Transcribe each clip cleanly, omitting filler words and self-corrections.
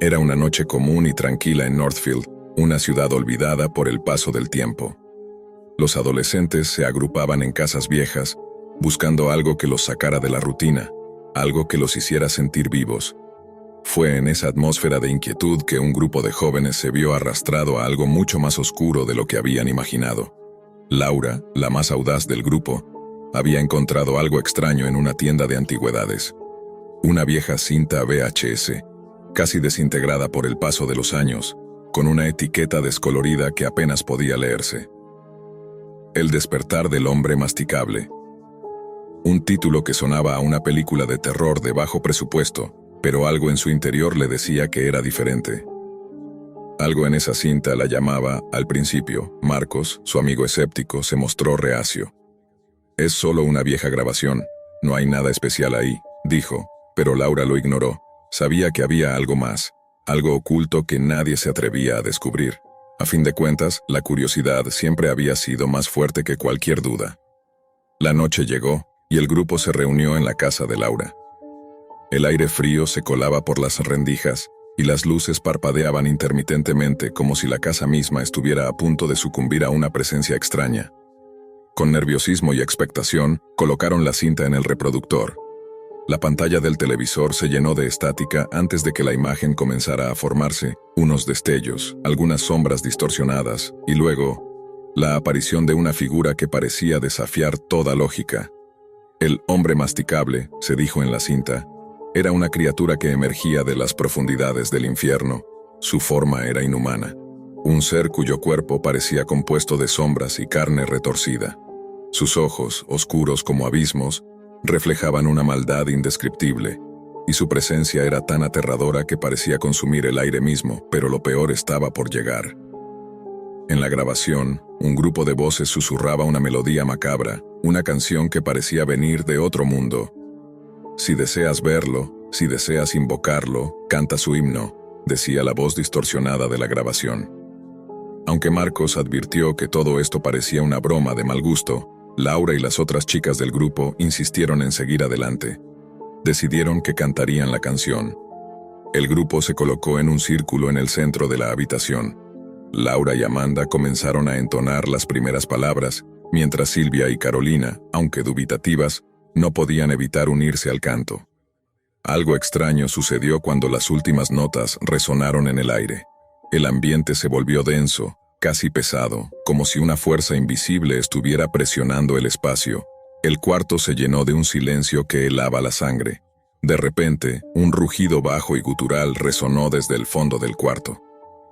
Era una noche común y tranquila en Northfield, una ciudad olvidada por el paso del tiempo. Los adolescentes se agrupaban en casas viejas, buscando algo que los sacara de la rutina, algo que los hiciera sentir vivos. Fue en esa atmósfera de inquietud que un grupo de jóvenes se vio arrastrado a algo mucho más oscuro de lo que habían imaginado. Laura, la más audaz del grupo, había encontrado algo extraño en una tienda de antigüedades. Una vieja cinta VHS, casi desintegrada por el paso de los años, con una etiqueta descolorida que apenas podía leerse. El despertar del hombre masticable. Un título que sonaba a una película de terror de bajo presupuesto, pero algo en su interior le decía que era diferente. Algo en esa cinta la llamaba, al principio. Marcos, su amigo escéptico, se mostró reacio. «Es solo una vieja grabación, no hay nada especial ahí», dijo, pero Laura lo ignoró. Sabía que había algo más, algo oculto que nadie se atrevía a descubrir. A fin de cuentas, la curiosidad siempre había sido más fuerte que cualquier duda. La noche llegó, y el grupo se reunió en la casa de Laura. El aire frío se colaba por las rendijas, y las luces parpadeaban intermitentemente como si la casa misma estuviera a punto de sucumbir a una presencia extraña. Con nerviosismo y expectación, colocaron la cinta en el reproductor. La pantalla del televisor se llenó de estática antes de que la imagen comenzara a formarse, unos destellos, algunas sombras distorsionadas, y luego, la aparición de una figura que parecía desafiar toda lógica. El hombre masticable, se dijo en la cinta, era una criatura que emergía de las profundidades del infierno. Su forma era inhumana. Un ser cuyo cuerpo parecía compuesto de sombras y carne retorcida. Sus ojos, oscuros como abismos, reflejaban una maldad indescriptible, y su presencia era tan aterradora que parecía consumir el aire mismo, pero lo peor estaba por llegar. En la grabación, un grupo de voces susurraba una melodía macabra, una canción que parecía venir de otro mundo. «Si deseas verlo, si deseas invocarlo, canta su himno», decía la voz distorsionada de la grabación. Aunque Marcos advirtió que todo esto parecía una broma de mal gusto, Laura y las otras chicas del grupo insistieron en seguir adelante. Decidieron que cantarían la canción. El grupo se colocó en un círculo en el centro de la habitación. Laura y Amanda comenzaron a entonar las primeras palabras, mientras Silvia y Carolina, aunque dubitativas, no podían evitar unirse al canto. Algo extraño sucedió cuando las últimas notas resonaron en el aire. El ambiente se volvió denso, casi pesado, como si una fuerza invisible estuviera presionando el espacio. El cuarto se llenó de un silencio que helaba la sangre. De repente, un rugido bajo y gutural resonó desde el fondo del cuarto.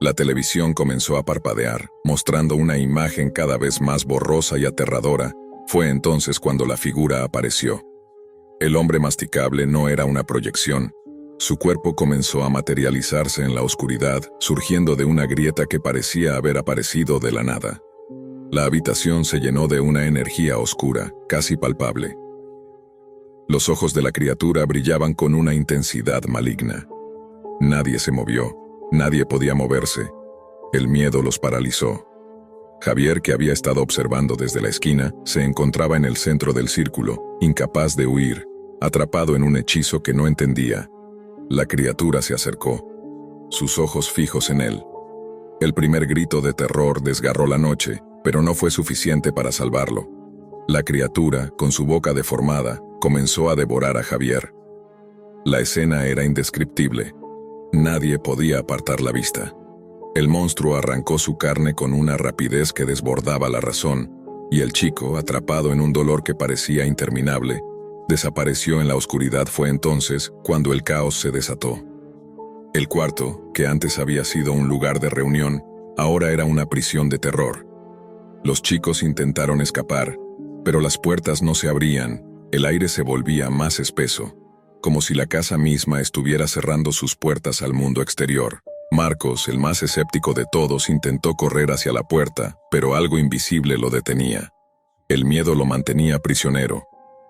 La televisión comenzó a parpadear, mostrando una imagen cada vez más borrosa y aterradora. Fue entonces cuando la figura apareció. El hombre masticable no era una proyección. Su cuerpo comenzó a materializarse en la oscuridad, surgiendo de una grieta que parecía haber aparecido de la nada. La habitación se llenó de una energía oscura, casi palpable. Los ojos de la criatura brillaban con una intensidad maligna. Nadie se movió, nadie podía moverse. El miedo los paralizó. Javier, que había estado observando desde la esquina, se encontraba en el centro del círculo, incapaz de huir, atrapado en un hechizo que no entendía. La criatura se acercó, sus ojos fijos en él. El primer grito de terror desgarró la noche, pero no fue suficiente para salvarlo. La criatura, con su boca deformada, comenzó a devorar a Javier. La escena era indescriptible. Nadie podía apartar la vista. El monstruo arrancó su carne con una rapidez que desbordaba la razón, y el chico, atrapado en un dolor que parecía interminable, desapareció en la oscuridad. Fue entonces cuando el caos se desató. El cuarto, que antes había sido un lugar de reunión, ahora era una prisión de terror. Los chicos intentaron escapar, pero las puertas no se abrían, el aire se volvía más espeso, como si la casa misma estuviera cerrando sus puertas al mundo exterior. Marcos, el más escéptico de todos, intentó correr hacia la puerta, pero algo invisible lo detenía. El miedo lo mantenía prisionero.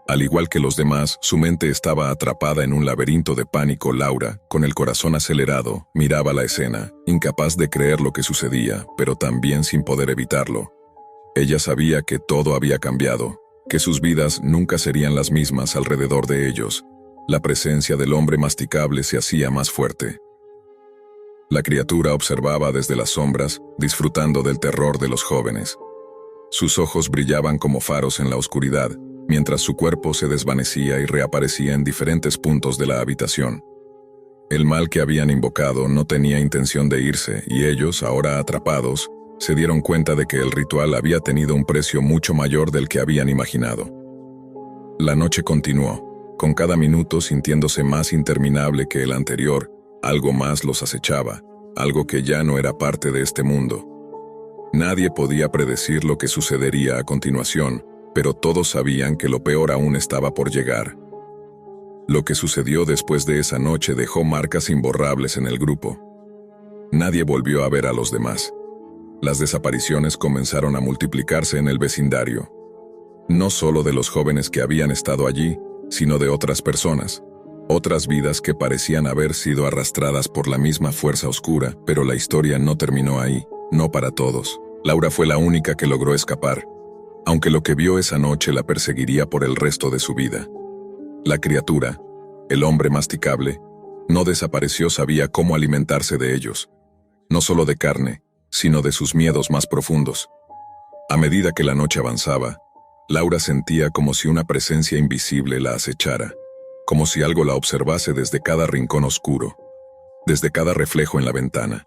Al igual que los demás, su mente estaba atrapada en un laberinto de pánico. Laura, con el corazón acelerado, miraba la escena, incapaz de creer lo que sucedía, pero también sin poder evitarlo. Ella sabía que todo había cambiado, que sus vidas nunca serían las mismas alrededor de ellos. La presencia del hombre masticable se hacía más fuerte. La criatura observaba desde las sombras, disfrutando del terror de los jóvenes. Sus ojos brillaban como faros en la oscuridad, mientras su cuerpo se desvanecía y reaparecía en diferentes puntos de la habitación. El mal que habían invocado no tenía intención de irse, y ellos, ahora atrapados, se dieron cuenta de que el ritual había tenido un precio mucho mayor del que habían imaginado. La noche continuó, con cada minuto sintiéndose más interminable que el anterior. Algo más los acechaba, algo que ya no era parte de este mundo. Nadie podía predecir lo que sucedería a continuación, pero todos sabían que lo peor aún estaba por llegar. Lo que sucedió después de esa noche dejó marcas imborrables en el grupo. Nadie volvió a ver a los demás. Las desapariciones comenzaron a multiplicarse en el vecindario. No solo de los jóvenes que habían estado allí, sino de otras personas. Otras vidas que parecían haber sido arrastradas por la misma fuerza oscura, pero la historia no terminó ahí, no para todos. Laura fue la única que logró escapar, aunque lo que vio esa noche la perseguiría por el resto de su vida. La criatura, el hombre masticable, no desapareció, sabía cómo alimentarse de ellos, no solo de carne, sino de sus miedos más profundos. A medida que la noche avanzaba, Laura sentía como si una presencia invisible la acechara, como si algo la observase desde cada rincón oscuro, desde cada reflejo en la ventana.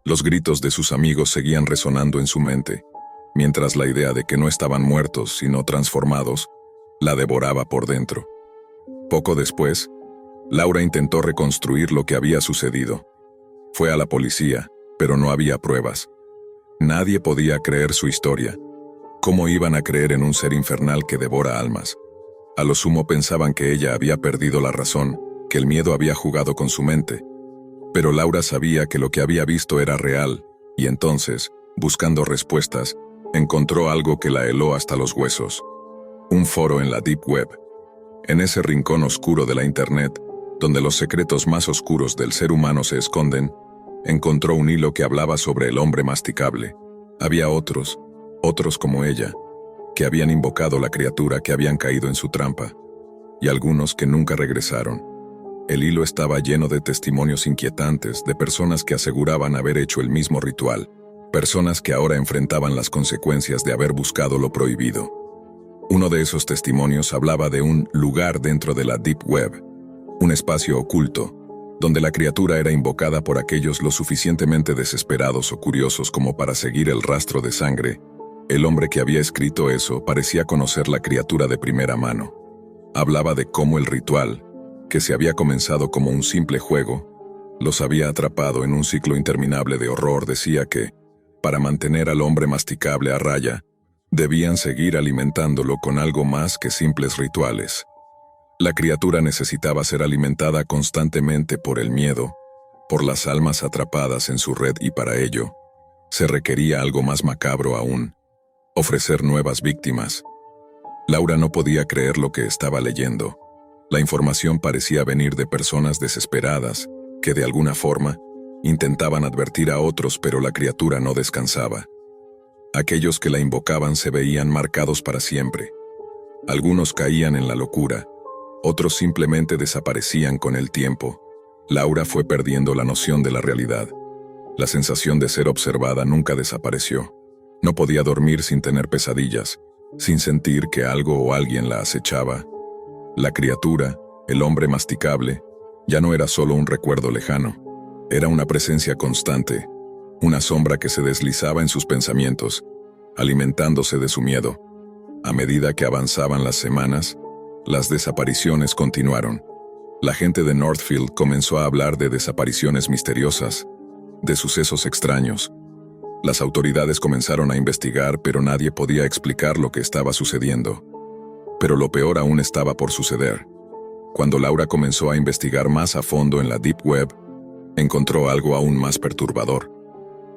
Los gritos de sus amigos seguían resonando en su mente, mientras la idea de que no estaban muertos, sino transformados, la devoraba por dentro. Poco después, Laura intentó reconstruir lo que había sucedido. Fue a la policía, pero no había pruebas. Nadie podía creer su historia. ¿Cómo iban a creer en un ser infernal que devora almas? A lo sumo pensaban que ella había perdido la razón, que el miedo había jugado con su mente. Pero Laura sabía que lo que había visto era real, y entonces, buscando respuestas, encontró algo que la heló hasta los huesos. Un foro en la Deep Web. En ese rincón oscuro de la Internet, donde los secretos más oscuros del ser humano se esconden, encontró un hilo que hablaba sobre el hombre masticable. Había otros como ella, que habían invocado la criatura, que habían caído en su trampa, y algunos que nunca regresaron. El hilo estaba lleno de testimonios inquietantes de personas que aseguraban haber hecho el mismo ritual, personas que ahora enfrentaban las consecuencias de haber buscado lo prohibido. Uno de esos testimonios hablaba de un lugar dentro de la Deep Web, un espacio oculto, donde la criatura era invocada por aquellos lo suficientemente desesperados o curiosos como para seguir el rastro de sangre. El hombre que había escrito eso parecía conocer la criatura de primera mano. Hablaba de cómo el ritual, que se había comenzado como un simple juego, los había atrapado en un ciclo interminable de horror. Decía que, para mantener al hombre masticable a raya, debían seguir alimentándolo con algo más que simples rituales. La criatura necesitaba ser alimentada constantemente por el miedo, por las almas atrapadas en su red, y para ello, se requería algo más macabro aún: ofrecer nuevas víctimas. Laura no podía creer lo que estaba leyendo. La información parecía venir de personas desesperadas, que de alguna forma intentaban advertir a otros, pero la criatura no descansaba. Aquellos que la invocaban se veían marcados para siempre. Algunos caían en la locura, otros simplemente desaparecían con el tiempo. Laura fue perdiendo la noción de la realidad. La sensación de ser observada nunca desapareció. No podía dormir sin tener pesadillas, sin sentir que algo o alguien la acechaba. La criatura, el hombre masticable, ya no era solo un recuerdo lejano. Era una presencia constante, una sombra que se deslizaba en sus pensamientos, alimentándose de su miedo. A medida que avanzaban las semanas, las desapariciones continuaron. La gente de Northfield comenzó a hablar de desapariciones misteriosas, de sucesos extraños. Las autoridades comenzaron a investigar, pero nadie podía explicar lo que estaba sucediendo. Pero lo peor aún estaba por suceder. Cuando Laura comenzó a investigar más a fondo en la Deep Web, encontró algo aún más perturbador.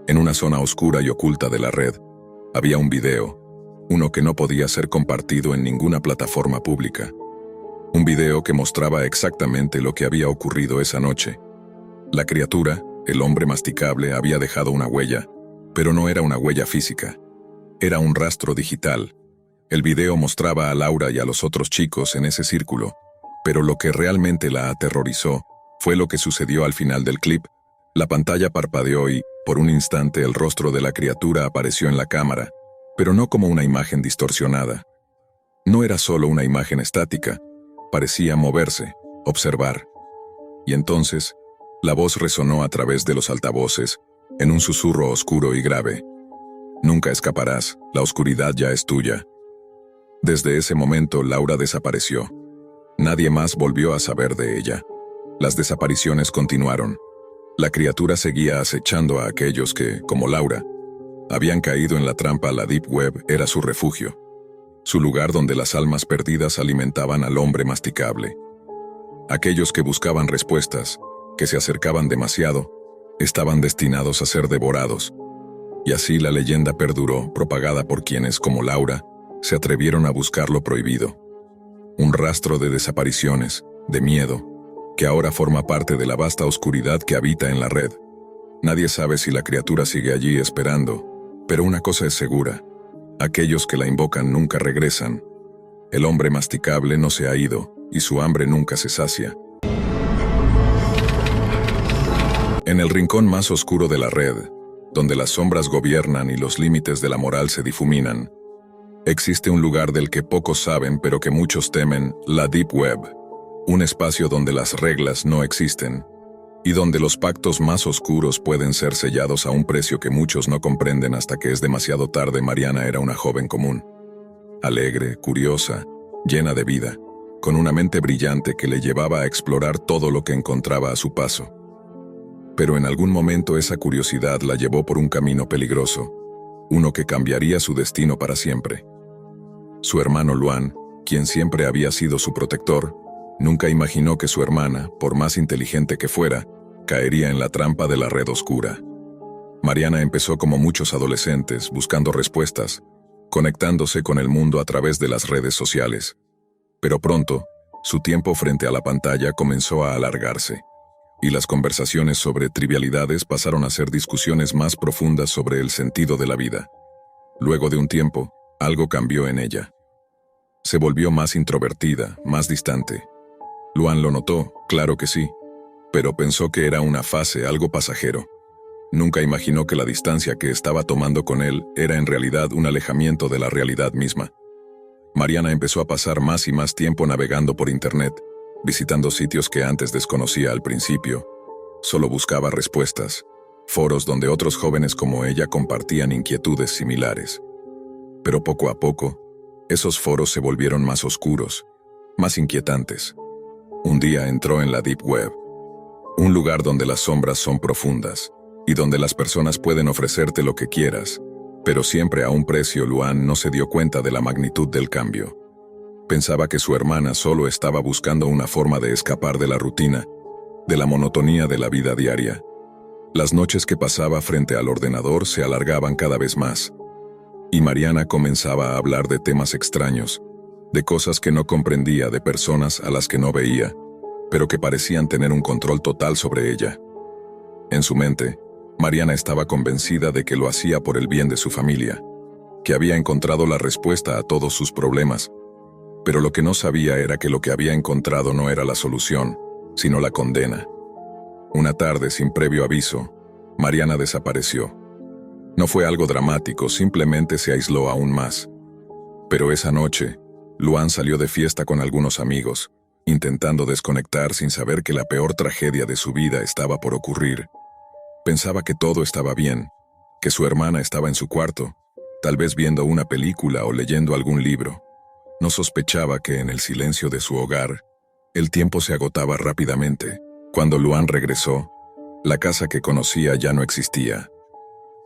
En una zona oscura y oculta de la red, había un video, uno que no podía ser compartido en ninguna plataforma pública. Un video que mostraba exactamente lo que había ocurrido esa noche. La criatura, el hombre masticable, había dejado una huella, pero no era una huella física. Era un rastro digital. El video mostraba a Laura y a los otros chicos en ese círculo, pero lo que realmente la aterrorizó fue lo que sucedió al final del clip. La pantalla parpadeó y, por un instante, el rostro de la criatura apareció en la cámara, pero no como una imagen distorsionada. No era solo una imagen estática, parecía moverse, observar. Y entonces, la voz resonó a través de los altavoces, en un susurro oscuro y grave. Nunca escaparás, la oscuridad ya es tuya. Desde ese momento, Laura desapareció. Nadie más volvió a saber de ella. Las desapariciones continuaron. La criatura seguía acechando a aquellos que, como Laura, habían caído en la trampa. La Deep Web era su refugio, su lugar donde las almas perdidas alimentaban al hombre masticable. Aquellos que buscaban respuestas, que se acercaban demasiado, estaban destinados a ser devorados. Y así la leyenda perduró, propagada por quienes, como Laura, se atrevieron a buscar lo prohibido. Un rastro de desapariciones, de miedo, que ahora forma parte de la vasta oscuridad que habita en la red. Nadie sabe si la criatura sigue allí esperando, pero una cosa es segura: aquellos que la invocan nunca regresan. El hombre masticable no se ha ido, y su hambre nunca se sacia. En el rincón más oscuro de la red, donde las sombras gobiernan y los límites de la moral se difuminan, existe un lugar del que pocos saben pero que muchos temen: la Deep Web. Un espacio donde las reglas no existen, y donde los pactos más oscuros pueden ser sellados a un precio que muchos no comprenden hasta que es demasiado tarde. Mariana era una joven común, alegre, curiosa, llena de vida, con una mente brillante que le llevaba a explorar todo lo que encontraba a su paso. Pero en algún momento esa curiosidad la llevó por un camino peligroso, uno que cambiaría su destino para siempre. Su hermano Luan, quien siempre había sido su protector, nunca imaginó que su hermana, por más inteligente que fuera, caería en la trampa de la red oscura. Mariana empezó como muchos adolescentes, buscando respuestas, conectándose con el mundo a través de las redes sociales. Pero pronto, su tiempo frente a la pantalla comenzó a alargarse, y las conversaciones sobre trivialidades pasaron a ser discusiones más profundas sobre el sentido de la vida. Luego de un tiempo, algo cambió en ella. Se volvió más introvertida, más distante. Luan lo notó, claro que sí, pero pensó que era una fase, algo pasajero. Nunca imaginó que la distancia que estaba tomando con él era en realidad un alejamiento de la realidad misma. Mariana empezó a pasar más y más tiempo navegando por internet, visitando sitios que antes desconocía al principio. Solo buscaba respuestas, foros donde otros jóvenes como ella compartían inquietudes similares. Pero poco a poco, esos foros se volvieron más oscuros, más inquietantes. Un día entró en la Deep Web, un lugar donde las sombras son profundas, y donde las personas pueden ofrecerte lo que quieras, pero siempre a un precio. Luan no se dio cuenta de la magnitud del cambio. Pensaba que su hermana solo estaba buscando una forma de escapar de la rutina, de la monotonía de la vida diaria. Las noches que pasaba frente al ordenador se alargaban cada vez más, y Mariana comenzaba a hablar de temas extraños, de cosas que no comprendía, de personas a las que no veía, pero que parecían tener un control total sobre ella. En su mente, Mariana estaba convencida de que lo hacía por el bien de su familia, que había encontrado la respuesta a todos sus problemas, pero lo que no sabía era que lo que había encontrado no era la solución, sino la condena. Una tarde, sin previo aviso, Mariana desapareció. No fue algo dramático, simplemente se aisló aún más. Pero esa noche, Luan salió de fiesta con algunos amigos, intentando desconectar sin saber que la peor tragedia de su vida estaba por ocurrir. Pensaba que todo estaba bien, que su hermana estaba en su cuarto, tal vez viendo una película o leyendo algún libro. No sospechaba que en el silencio de su hogar, el tiempo se agotaba rápidamente. Cuando Luan regresó, la casa que conocía ya no existía.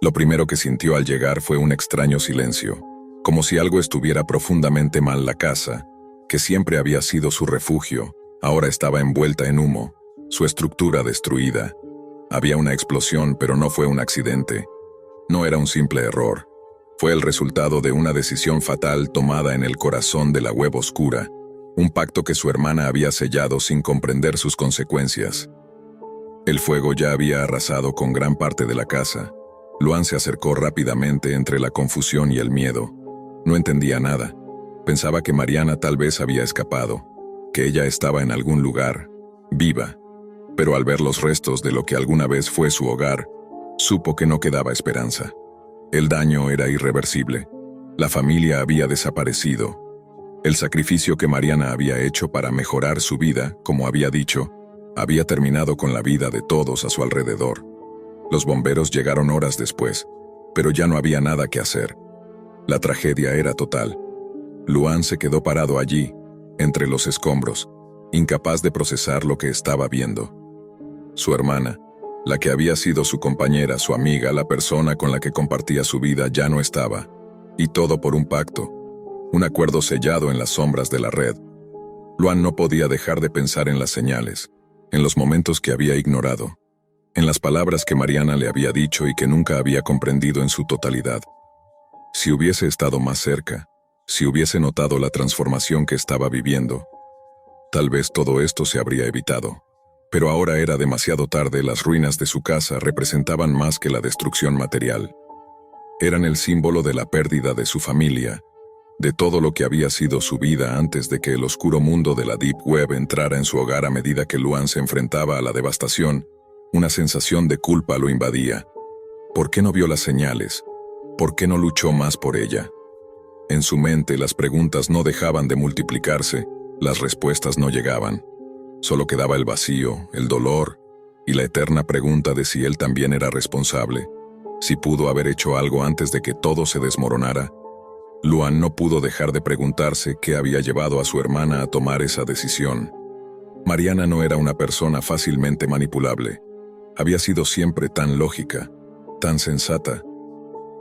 Lo primero que sintió al llegar fue un extraño silencio, como si algo estuviera profundamente mal. La casa, que siempre había sido su refugio, ahora estaba envuelta en humo, su estructura destruida. Había una explosión, pero no fue un accidente. No era un simple error. Fue el resultado de una decisión fatal tomada en el corazón de la web oscura, un pacto que su hermana había sellado sin comprender sus consecuencias. El fuego ya había arrasado con gran parte de la casa. Luan se acercó rápidamente entre la confusión y el miedo. No entendía nada. Pensaba que Mariana tal vez había escapado, que ella estaba en algún lugar, viva. pero al ver los restos de lo que alguna vez fue su hogar, supo que no quedaba esperanza. El daño era irreversible. La familia había desaparecido. El sacrificio que Mariana había hecho para mejorar su vida, como había dicho, había terminado con la vida de todos a su alrededor. Los bomberos llegaron horas después, pero ya no había nada que hacer. La tragedia era total. Luan se quedó parado allí, entre los escombros, incapaz de procesar lo que estaba viendo. Su hermana, la que había sido su compañera, su amiga, la persona con la que compartía su vida, ya no estaba. Y todo por un pacto, un acuerdo sellado en las sombras de la red. Luan no podía dejar de pensar en las señales, en los momentos que había ignorado, en las palabras que Mariana le había dicho y que nunca había comprendido en su totalidad. Si hubiese estado más cerca, si hubiese notado la transformación que estaba viviendo, tal vez todo esto se habría evitado. Pero ahora era demasiado tarde. Las ruinas de su casa representaban más que la destrucción material. Eran el símbolo de la pérdida de su familia, de todo lo que había sido su vida antes de que el oscuro mundo de la Deep Web entrara en su hogar. A medida que Luan se enfrentaba a la devastación, una sensación de culpa lo invadía. ¿Por qué no vio las señales? ¿Por qué no luchó más por ella? En su mente las preguntas no dejaban de multiplicarse, las respuestas no llegaban. Solo quedaba el vacío, el dolor y la eterna pregunta de si él también era responsable, si pudo haber hecho algo antes de que todo se desmoronara. Luan no pudo dejar de preguntarse qué había llevado a su hermana a tomar esa decisión. Mariana no era una persona fácilmente manipulable. Había sido siempre tan lógica, tan sensata.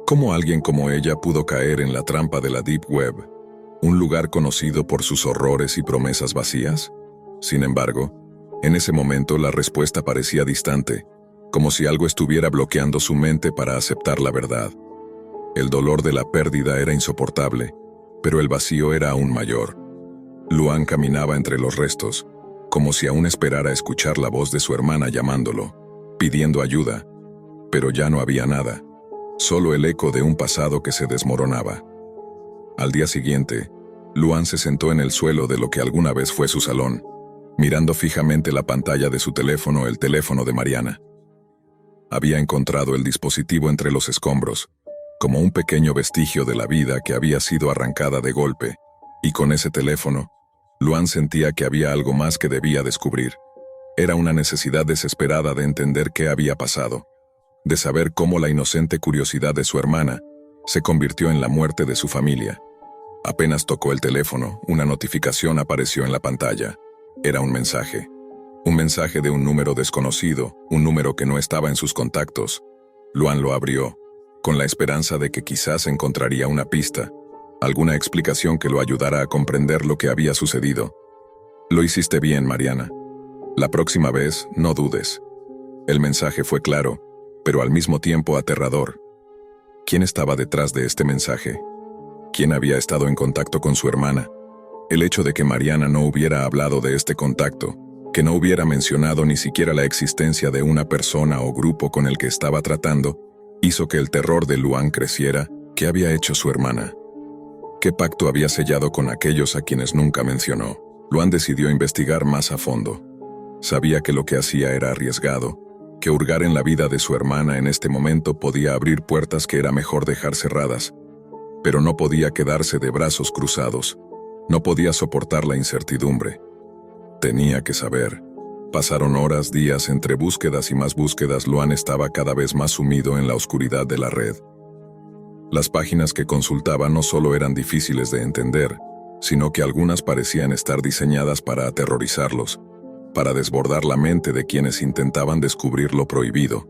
¿Cómo alguien como ella pudo caer en la trampa de la Deep Web, un lugar conocido por sus horrores y promesas vacías? Sin embargo, en ese momento la respuesta parecía distante, como si algo estuviera bloqueando su mente para aceptar la verdad. El dolor de la pérdida era insoportable, pero el vacío era aún mayor. Luan caminaba entre los restos, como si aún esperara escuchar la voz de su hermana llamándolo, pidiendo ayuda, pero ya no había nada, solo el eco de un pasado que se desmoronaba. Al día siguiente, Luan se sentó en el suelo de lo que alguna vez fue su salón, mirando fijamente la pantalla de su teléfono, el teléfono de Mariana. Había encontrado el dispositivo entre los escombros, como un pequeño vestigio de la vida que había sido arrancada de golpe, y con ese teléfono, Luan sentía que había algo más que debía descubrir. Era una necesidad desesperada de entender qué había pasado, de saber cómo la inocente curiosidad de su hermana se convirtió en la muerte de su familia. Apenas tocó el teléfono, una notificación apareció en la pantalla. Era un mensaje de un número desconocido, un número que no estaba en sus contactos. Luan lo abrió, con la esperanza de que quizás encontraría una pista, alguna explicación que lo ayudara a comprender lo que había sucedido. Lo hiciste bien, Mariana. La próxima vez, no dudes. El mensaje fue claro, pero al mismo tiempo aterrador. ¿Quién estaba detrás de este mensaje? ¿Quién había estado en contacto con su hermana? El hecho de que Mariana no hubiera hablado de este contacto, que no hubiera mencionado ni siquiera la existencia de una persona o grupo con el que estaba tratando, hizo que el terror de Luan creciera. ¿Qué había hecho su hermana? ¿Qué pacto había sellado con aquellos a quienes nunca mencionó? Luan decidió investigar más a fondo. Sabía que lo que hacía era arriesgado, que hurgar en la vida de su hermana en este momento podía abrir puertas que era mejor dejar cerradas, pero no podía quedarse de brazos cruzados. No podía soportar la incertidumbre. Tenía que saber. Pasaron horas, días, entre búsquedas y más búsquedas. Luan estaba cada vez más sumido en la oscuridad de la red. Las páginas que consultaba no solo eran difíciles de entender, sino que algunas parecían estar diseñadas para aterrorizarlos, para desbordar la mente de quienes intentaban descubrir lo prohibido.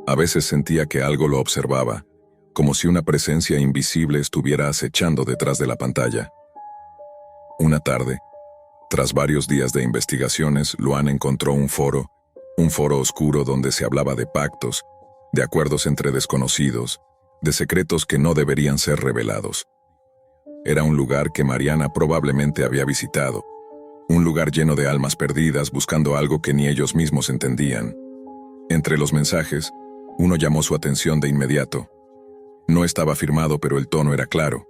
A veces sentía que algo lo observaba, como si una presencia invisible estuviera acechando detrás de la pantalla. Una tarde, tras varios días de investigaciones, Luan encontró un foro oscuro donde se hablaba de pactos, de acuerdos entre desconocidos, de secretos que no deberían ser revelados. Era un lugar que Mariana probablemente había visitado, un lugar lleno de almas perdidas buscando algo que ni ellos mismos entendían. Entre los mensajes, uno llamó su atención de inmediato. No estaba firmado, pero el tono era claro.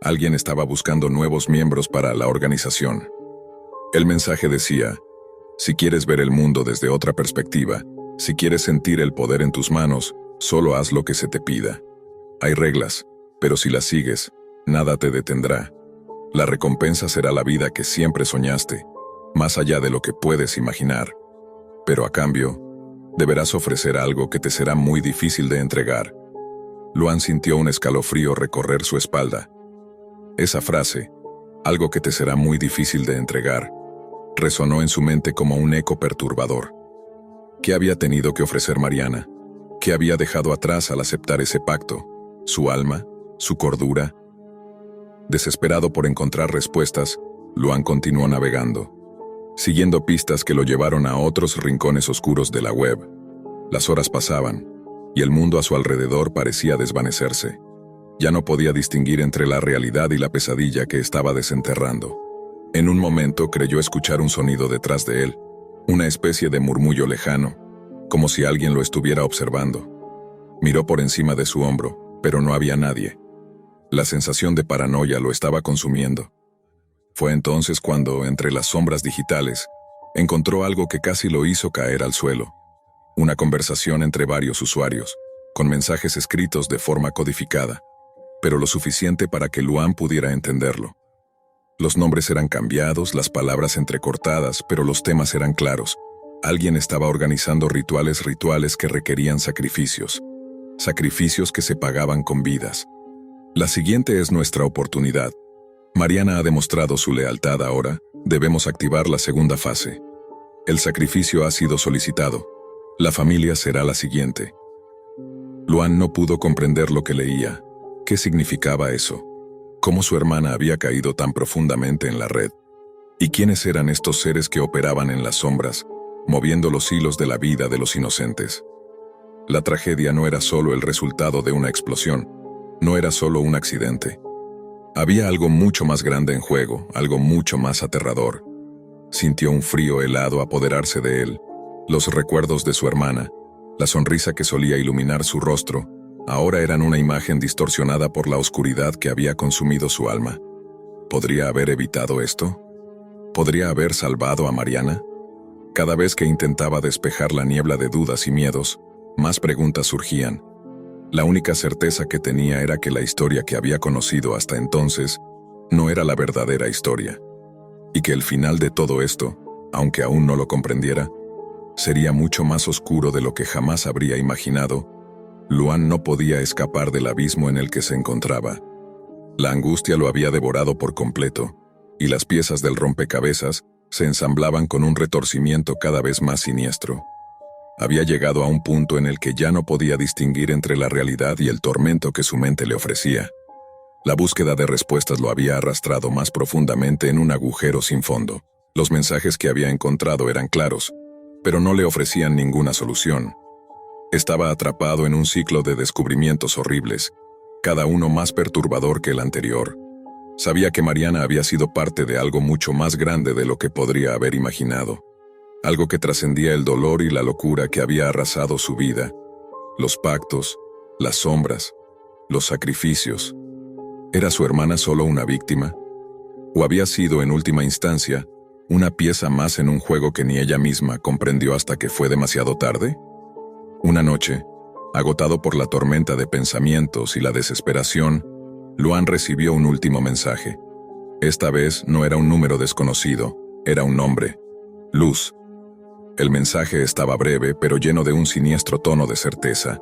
Alguien estaba buscando nuevos miembros para la organización. El mensaje decía: Si quieres ver el mundo desde otra perspectiva, si quieres sentir el poder en tus manos, solo haz lo que se te pida. Hay reglas, pero si las sigues, nada te detendrá. La recompensa será la vida que siempre soñaste, más allá de lo que puedes imaginar. Pero a cambio, deberás ofrecer algo que te será muy difícil de entregar. Luan sintió un escalofrío recorrer su espalda. Esa frase, algo que te será muy difícil de entregar, resonó en su mente como un eco perturbador. ¿Qué había tenido que ofrecer Mariana? ¿Qué había dejado atrás al aceptar ese pacto? ¿Su alma? ¿Su cordura? Desesperado por encontrar respuestas, Luan continuó navegando, siguiendo pistas que lo llevaron a otros rincones oscuros de la web. Las horas pasaban, y el mundo a su alrededor parecía desvanecerse. Ya no podía distinguir entre la realidad y la pesadilla que estaba desenterrando. En un momento creyó escuchar un sonido detrás de él, una especie de murmullo lejano, como si alguien lo estuviera observando. Miró por encima de su hombro, pero no había nadie. La sensación de paranoia lo estaba consumiendo. Fue entonces cuando, entre las sombras digitales, encontró algo que casi lo hizo caer al suelo. Una conversación entre varios usuarios, con mensajes escritos de forma codificada, pero lo suficiente para que Luan pudiera entenderlo. Los nombres eran cambiados, las palabras entrecortadas, pero los temas eran claros. Alguien estaba organizando rituales que requerían sacrificios que se pagaban con vidas. La siguiente es nuestra oportunidad. Mariana ha demostrado su lealtad ahora, debemos activar la segunda fase. El sacrificio ha sido solicitado. La familia será la siguiente. Luan no pudo comprender lo que leía. ¿Qué significaba eso? ¿Cómo su hermana había caído tan profundamente en la red? ¿Y quiénes eran estos seres que operaban en las sombras, moviendo los hilos de la vida de los inocentes? La tragedia no era solo el resultado de una explosión, no era solo un accidente. Había algo mucho más grande en juego, algo mucho más aterrador. Sintió un frío helado apoderarse de él. Los recuerdos de su hermana, la sonrisa que solía iluminar su rostro, ahora eran una imagen distorsionada por la oscuridad que había consumido su alma. ¿Podría haber evitado esto? ¿Podría haber salvado a Mariana? Cada vez que intentaba despejar la niebla de dudas y miedos, más preguntas surgían. La única certeza que tenía era que la historia que había conocido hasta entonces no era la verdadera historia, y que el final de todo esto, aunque aún no lo comprendiera, sería mucho más oscuro de lo que jamás habría imaginado. Luan no podía escapar del abismo en el que se encontraba. La angustia lo había devorado por completo, y las piezas del rompecabezas se ensamblaban con un retorcimiento cada vez más siniestro. Había llegado a un punto en el que ya no podía distinguir entre la realidad y el tormento que su mente le ofrecía. La búsqueda de respuestas lo había arrastrado más profundamente en un agujero sin fondo. Los mensajes que había encontrado eran claros, pero no le ofrecían ninguna solución. Estaba atrapado en un ciclo de descubrimientos horribles, cada uno más perturbador que el anterior. Sabía que Mariana había sido parte de algo mucho más grande de lo que podría haber imaginado. Algo que trascendía el dolor y la locura que había arrasado su vida. Los pactos, las sombras, los sacrificios. ¿Era su hermana solo una víctima? ¿O había sido, en última instancia, una pieza más en un juego que ni ella misma comprendió hasta que fue demasiado tarde? Una noche, agotado por la tormenta de pensamientos y la desesperación, Luan recibió un último mensaje. Esta vez no era un número desconocido, era un nombre: Luz. El mensaje estaba breve, pero lleno de un siniestro tono de certeza.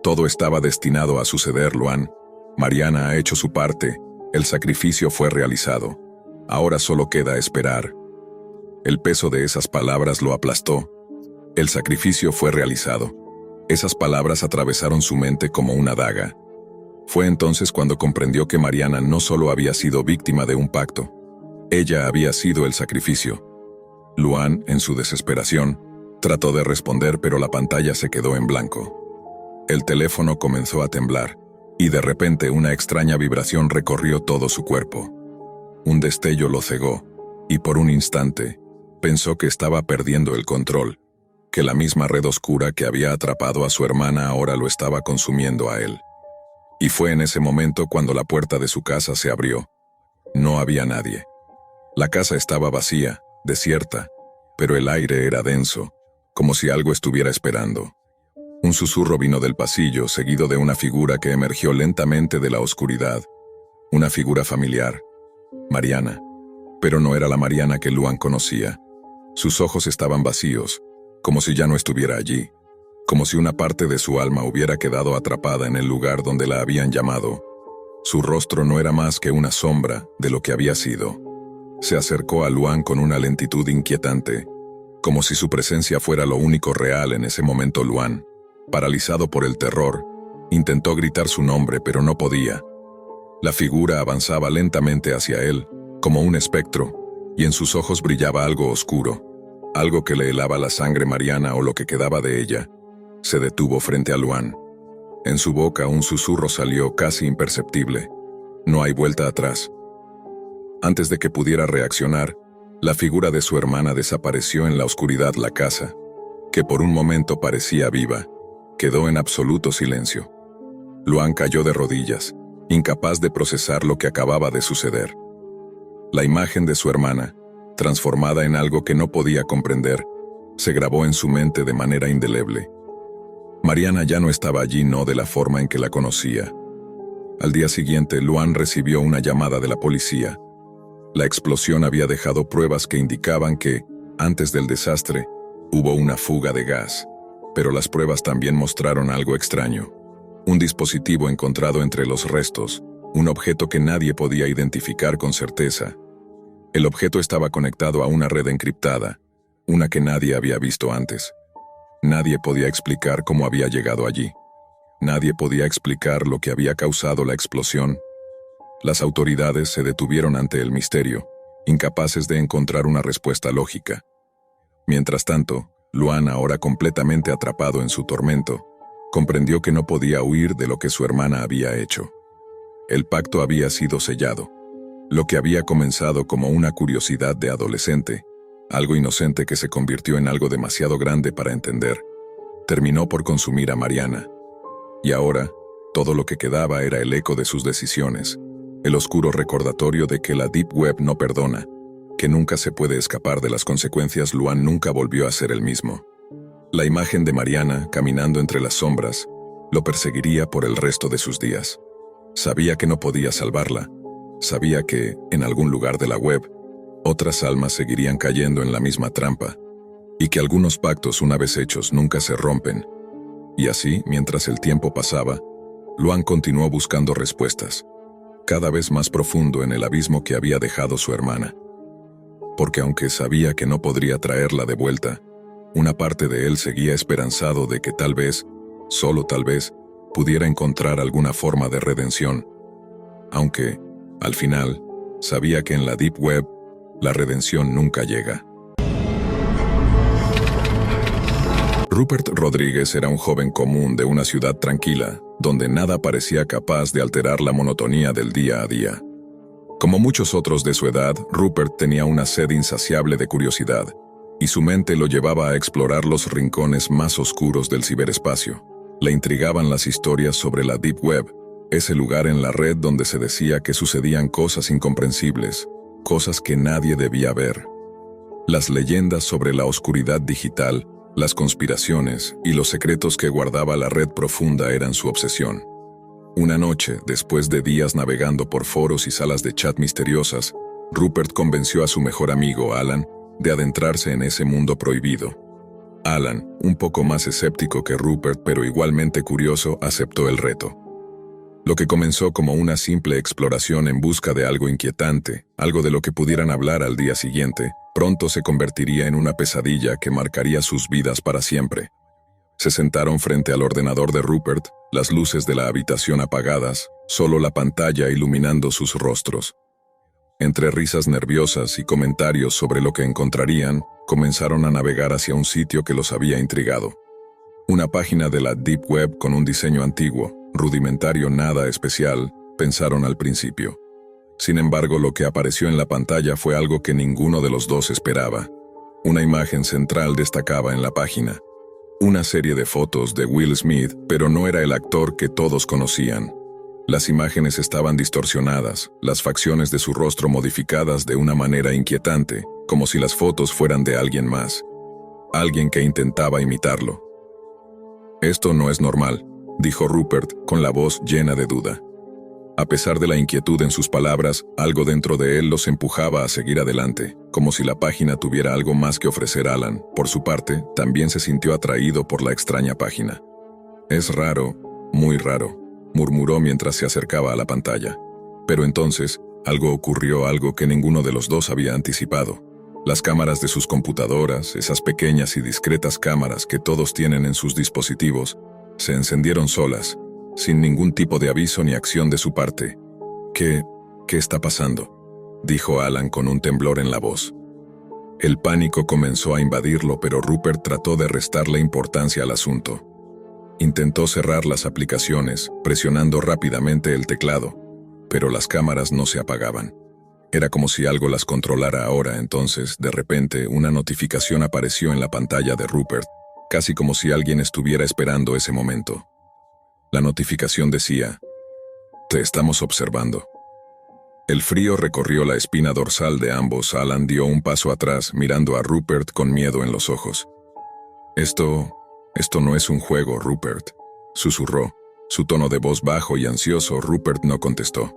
Todo estaba destinado a suceder, Luan. Mariana ha hecho su parte, el sacrificio fue realizado. Ahora solo queda esperar. El peso de esas palabras lo aplastó. El sacrificio fue realizado. Esas palabras atravesaron su mente como una daga. Fue entonces cuando comprendió que Mariana no solo había sido víctima de un pacto, ella había sido el sacrificio. Luan, en su desesperación, trató de responder, pero la pantalla se quedó en blanco. El teléfono comenzó a temblar, y de repente una extraña vibración recorrió todo su cuerpo. Un destello lo cegó, y por un instante, pensó que estaba perdiendo el control, que la misma red oscura que había atrapado a su hermana ahora lo estaba consumiendo a él. Y fue en ese momento cuando la puerta de su casa se abrió. No había nadie. La casa estaba vacía, desierta. pero el aire era denso, como si algo estuviera esperando. Un susurro vino del pasillo, seguido de una figura que emergió lentamente de la oscuridad. Una figura familiar. Mariana. Pero no era la Mariana que Luan conocía. Sus ojos estaban vacíos, como si ya no estuviera allí, como si una parte de su alma hubiera quedado atrapada en el lugar donde la habían llamado. Su rostro no era más que una sombra de lo que había sido. Se acercó a Luan con una lentitud inquietante, como si su presencia fuera lo único real en ese momento. Luan, paralizado por el terror, intentó gritar su nombre, pero no podía. La figura avanzaba lentamente hacia él, como un espectro, y en sus ojos brillaba algo oscuro, algo que le helaba la sangre. Mariana, o lo que quedaba de ella, se detuvo frente a Luan. En su boca un susurro salió casi imperceptible. No hay vuelta atrás. Antes de que pudiera reaccionar, la figura de su hermana desapareció en la oscuridad. La casa, que por un momento parecía viva, quedó en absoluto silencio. Luan cayó de rodillas, incapaz de procesar lo que acababa de suceder. La imagen de su hermana, transformada en algo que no podía comprender, se grabó en su mente de manera indeleble. Mariana ya no estaba allí, no de la forma en que la conocía. Al día siguiente, Luan recibió una llamada de la policía. La explosión había dejado pruebas que indicaban que, antes del desastre, hubo una fuga de gas. Pero las pruebas también mostraron algo extraño. Un dispositivo encontrado entre los restos, un objeto que nadie podía identificar con certeza. El objeto estaba conectado a una red encriptada, una que nadie había visto antes. Nadie podía explicar cómo había llegado allí. Nadie podía explicar lo que había causado la explosión. Las autoridades se detuvieron ante el misterio, incapaces de encontrar una respuesta lógica. Mientras tanto, Luan, ahora completamente atrapado en su tormento, comprendió que no podía huir de lo que su hermana había hecho. El pacto había sido sellado. Lo que había comenzado como una curiosidad de adolescente, algo inocente que se convirtió en algo demasiado grande para entender, terminó por consumir a Mariana. Y ahora, todo lo que quedaba era el eco de sus decisiones, el oscuro recordatorio de que la Deep Web no perdona, que nunca se puede escapar de las consecuencias. Luan nunca volvió a ser el mismo. La imagen de Mariana, caminando entre las sombras, lo perseguiría por el resto de sus días. Sabía que no podía salvarla. Sabía que, en algún lugar de la web, otras almas seguirían cayendo en la misma trampa, y que algunos pactos una vez hechos nunca se rompen. Y así, mientras el tiempo pasaba, Luan continuó buscando respuestas, cada vez más profundo en el abismo que había dejado su hermana. Porque aunque sabía que no podría traerla de vuelta, una parte de él seguía esperanzado de que tal vez, solo tal vez, pudiera encontrar alguna forma de redención. Aunque, al final, sabía que en la Deep Web, la redención nunca llega. Rupert Rodríguez era un joven común de una ciudad tranquila, donde nada parecía capaz de alterar la monotonía del día a día. Como muchos otros de su edad, Rupert tenía una sed insaciable de curiosidad, y su mente lo llevaba a explorar los rincones más oscuros del ciberespacio. Le intrigaban las historias sobre la Deep Web, ese lugar en la red donde se decía que sucedían cosas incomprensibles, cosas que nadie debía ver. Las leyendas sobre la oscuridad digital, las conspiraciones y los secretos que guardaba la red profunda eran su obsesión. Una noche, después de días navegando por foros y salas de chat misteriosas, Rupert convenció a su mejor amigo, Alan, de adentrarse en ese mundo prohibido. Alan, un poco más escéptico que Rupert pero igualmente curioso, aceptó el reto. Lo que comenzó como una simple exploración en busca de algo inquietante, algo de lo que pudieran hablar al día siguiente, pronto se convertiría en una pesadilla que marcaría sus vidas para siempre. Se sentaron frente al ordenador de Rupert, las luces de la habitación apagadas, solo la pantalla iluminando sus rostros. Entre risas nerviosas y comentarios sobre lo que encontrarían, comenzaron a navegar hacia un sitio que los había intrigado. Una página de la Deep Web con un diseño antiguo, rudimentario, nada especial, pensaron al principio. Sin embargo, lo que apareció en la pantalla fue algo que ninguno de los dos esperaba. Una imagen central destacaba en la página. Una serie de fotos de Will Smith, pero no era el actor que todos conocían. Las imágenes estaban distorsionadas, las facciones de su rostro modificadas de una manera inquietante, como si las fotos fueran de alguien más. Alguien que intentaba imitarlo. «Esto no es normal», dijo Rupert con la voz llena de duda. A pesar de la inquietud en sus palabras, algo dentro de él los empujaba a seguir adelante, como si la página tuviera algo más que ofrecer. Alan, por su parte, también se sintió atraído por la extraña página. «Es raro, muy raro», murmuró mientras se acercaba a la pantalla. Pero entonces, algo ocurrió, algo que ninguno de los dos había anticipado. Las cámaras de sus computadoras, esas pequeñas y discretas cámaras que todos tienen en sus dispositivos, se encendieron solas, sin ningún tipo de aviso ni acción de su parte. ¿Qué está pasando?», dijo Alan con un temblor en la voz. El pánico comenzó a invadirlo, pero Rupert trató de restarle importancia al asunto. Intentó cerrar las aplicaciones, presionando rápidamente el teclado, pero las cámaras no se apagaban. Era como si algo las controlara ahora. Entonces, de repente, una notificación apareció en la pantalla de Rupert, casi como si alguien estuviera esperando ese momento. La notificación decía: «Te estamos observando». El frío recorrió la espina dorsal de ambos. Alan dio un paso atrás, mirando a Rupert con miedo en los ojos. Esto no es un juego, Rupert», susurró, su tono de voz bajo y ansioso. Rupert no contestó.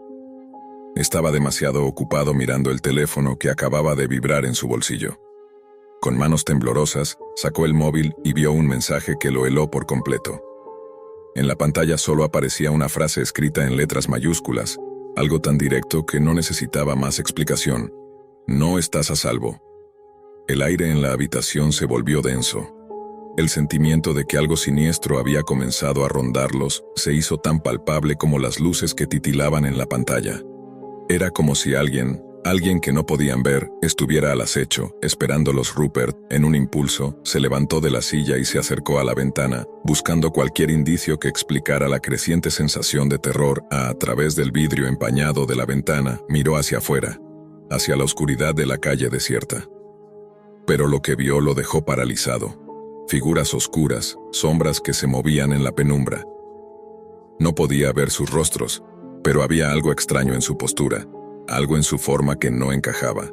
Estaba demasiado ocupado mirando el teléfono que acababa de vibrar en su bolsillo. Con manos temblorosas, sacó el móvil y vio un mensaje que lo heló por completo. En la pantalla solo aparecía una frase escrita en letras mayúsculas, algo tan directo que no necesitaba más explicación: «No estás a salvo». El aire en la habitación se volvió denso. El sentimiento de que algo siniestro había comenzado a rondarlos se hizo tan palpable como las luces que titilaban en la pantalla. Era como si alguien que no podían ver, estuviera al acecho, esperándolos. Rupert, en un impulso, se levantó de la silla y se acercó a la ventana, buscando cualquier indicio que explicara la creciente sensación de terror. A través del vidrio empañado de la ventana, miró hacia afuera, hacia la oscuridad de la calle desierta. Pero lo que vio lo dejó paralizado. Figuras oscuras, sombras que se movían en la penumbra. No podía ver sus rostros, pero había algo extraño en su postura, algo en su forma que no encajaba.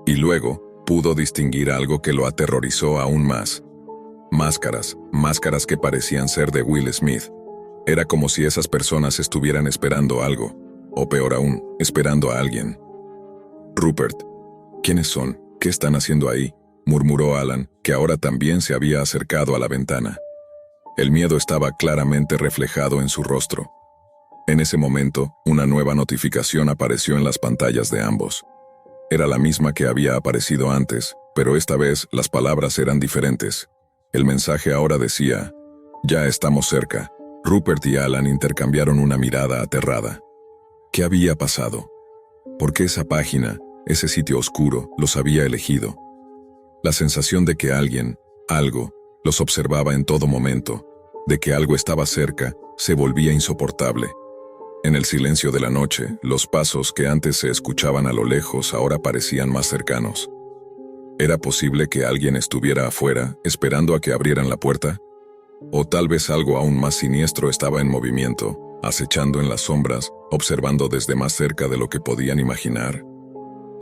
Y luego, pudo distinguir algo que lo aterrorizó aún más. Máscaras que parecían ser de Will Smith. Era como si esas personas estuvieran esperando algo, o peor aún, esperando a alguien. «Rupert, ¿quiénes son? ¿Qué están haciendo ahí?», murmuró Alan, que ahora también se había acercado a la ventana. El miedo estaba claramente reflejado en su rostro. En ese momento, una nueva notificación apareció en las pantallas de ambos. Era la misma que había aparecido antes, pero esta vez las palabras eran diferentes. El mensaje ahora decía: «Ya estamos cerca». Rupert y Alan intercambiaron una mirada aterrada. ¿Qué había pasado? ¿Por qué esa página, ese sitio oscuro, los había elegido? La sensación de que alguien, algo, los observaba en todo momento, de que algo estaba cerca, se volvía insoportable. En el silencio de la noche, los pasos que antes se escuchaban a lo lejos ahora parecían más cercanos. ¿Era posible que alguien estuviera afuera, esperando a que abrieran la puerta? O tal vez algo aún más siniestro estaba en movimiento, acechando en las sombras, observando desde más cerca de lo que podían imaginar.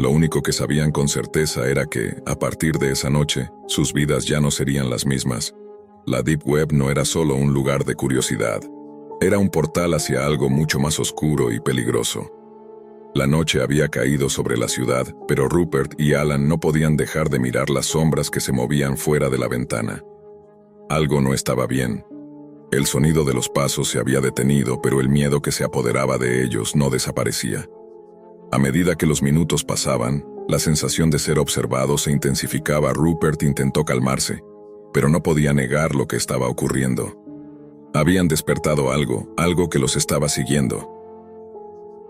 Lo único que sabían con certeza era que, a partir de esa noche, sus vidas ya no serían las mismas. La Deep Web no era solo un lugar de curiosidad. Era un portal hacia algo mucho más oscuro y peligroso. La noche había caído sobre la ciudad, pero Rupert y Alan no podían dejar de mirar las sombras que se movían fuera de la ventana. Algo no estaba bien. El sonido de los pasos se había detenido, pero el miedo que se apoderaba de ellos no desaparecía. A medida que los minutos pasaban, la sensación de ser observado se intensificaba. Rupert intentó calmarse, pero no podía negar lo que estaba ocurriendo. Habían despertado algo que los estaba siguiendo.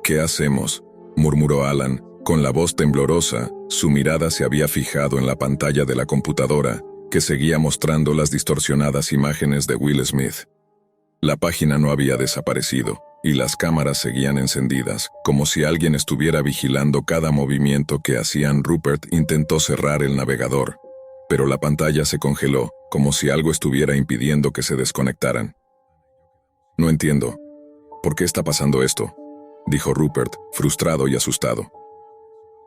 «¿Qué hacemos?», murmuró Alan, con la voz temblorosa. Su mirada se había fijado en la pantalla de la computadora, que seguía mostrando las distorsionadas imágenes de Will Smith. La página no había desaparecido, y las cámaras seguían encendidas, como si alguien estuviera vigilando cada movimiento que hacían. Rupert intentó cerrar el navegador, pero la pantalla se congeló, como si algo estuviera impidiendo que se desconectaran. «No entiendo. ¿Por qué está pasando esto?, dijo Rupert, frustrado y asustado.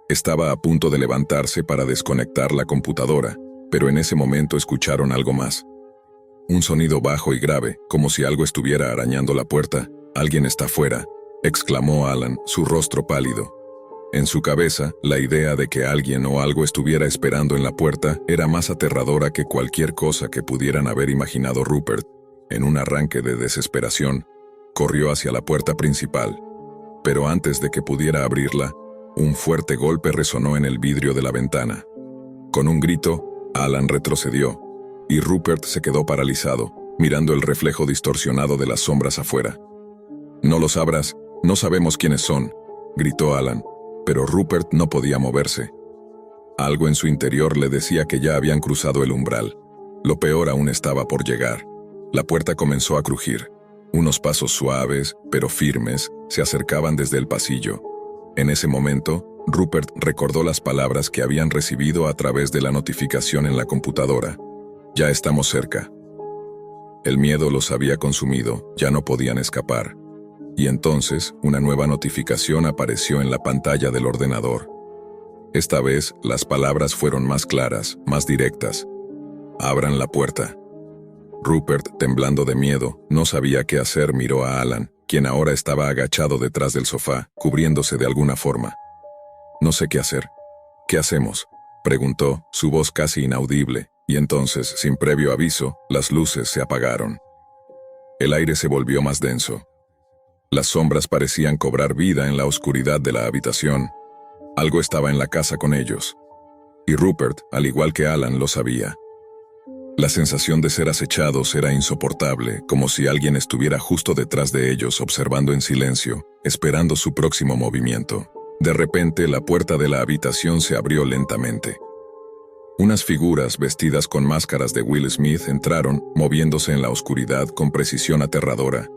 Estaba a punto de levantarse para desconectar la computadora, pero en ese momento escucharon algo más. Un sonido bajo y grave, como si algo estuviera arañando la puerta. «Alguien está fuera», exclamó Alan, su rostro pálido. En su cabeza, la idea de que alguien o algo estuviera esperando en la puerta era más aterradora que cualquier cosa que pudieran haber imaginado Rupert. En un arranque de desesperación, corrió hacia la puerta principal. Pero antes de que pudiera abrirla, un fuerte golpe resonó en el vidrio de la ventana. Con un grito, Alan retrocedió, y Rupert se quedó paralizado, mirando el reflejo distorsionado de las sombras afuera. «No los abras, no sabemos quiénes son», gritó Alan, pero Rupert no podía moverse. Algo en su interior le decía que ya habían cruzado el umbral. Lo peor aún estaba por llegar. La puerta comenzó a crujir. Unos pasos suaves, pero firmes, se acercaban desde el pasillo. En ese momento, Rupert recordó las palabras que habían recibido a través de la notificación en la computadora. «Ya estamos cerca». El miedo los había consumido, ya no podían escapar. Y entonces, una nueva notificación apareció en la pantalla del ordenador. Esta vez, las palabras fueron más claras, más directas. «Abran la puerta». Rupert, temblando de miedo, no sabía qué hacer, miró a Alan, quien ahora estaba agachado detrás del sofá, cubriéndose de alguna forma. «No sé qué hacer». «¿Qué hacemos?», preguntó, su voz casi inaudible, y entonces, sin previo aviso, las luces se apagaron. El aire se volvió más denso. Las sombras parecían cobrar vida en la oscuridad de la habitación. Algo estaba en la casa con ellos. Y Rupert, al igual que Alan, lo sabía. La sensación de ser acechados era insoportable, como si alguien estuviera justo detrás de ellos observando en silencio, esperando su próximo movimiento. De repente, la puerta de la habitación se abrió lentamente. Unas figuras vestidas con máscaras de Will Smith entraron, moviéndose en la oscuridad con precisión aterradora.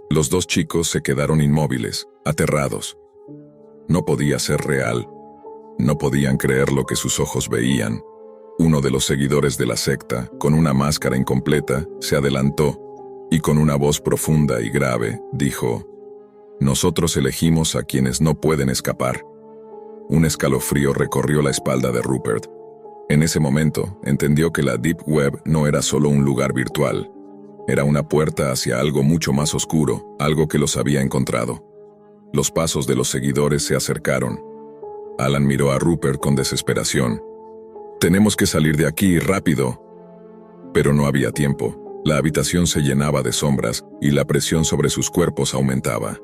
Los dos chicos se quedaron inmóviles, aterrados. No podía ser real. No podían creer lo que sus ojos veían. Uno de los seguidores de la secta, con una máscara incompleta, se adelantó y con una voz profunda y grave dijo: «Nosotros elegimos a quienes no pueden escapar». Un escalofrío recorrió la espalda de Rupert. En ese momento, entendió que la Deep Web no era solo un lugar virtual. Era una puerta hacia algo mucho más oscuro, algo que los había encontrado. Los pasos de los seguidores se acercaron. Alan miró a Rupert con desesperación. «Tenemos que salir de aquí, rápido». Pero no había tiempo. La habitación se llenaba de sombras y la presión sobre sus cuerpos aumentaba.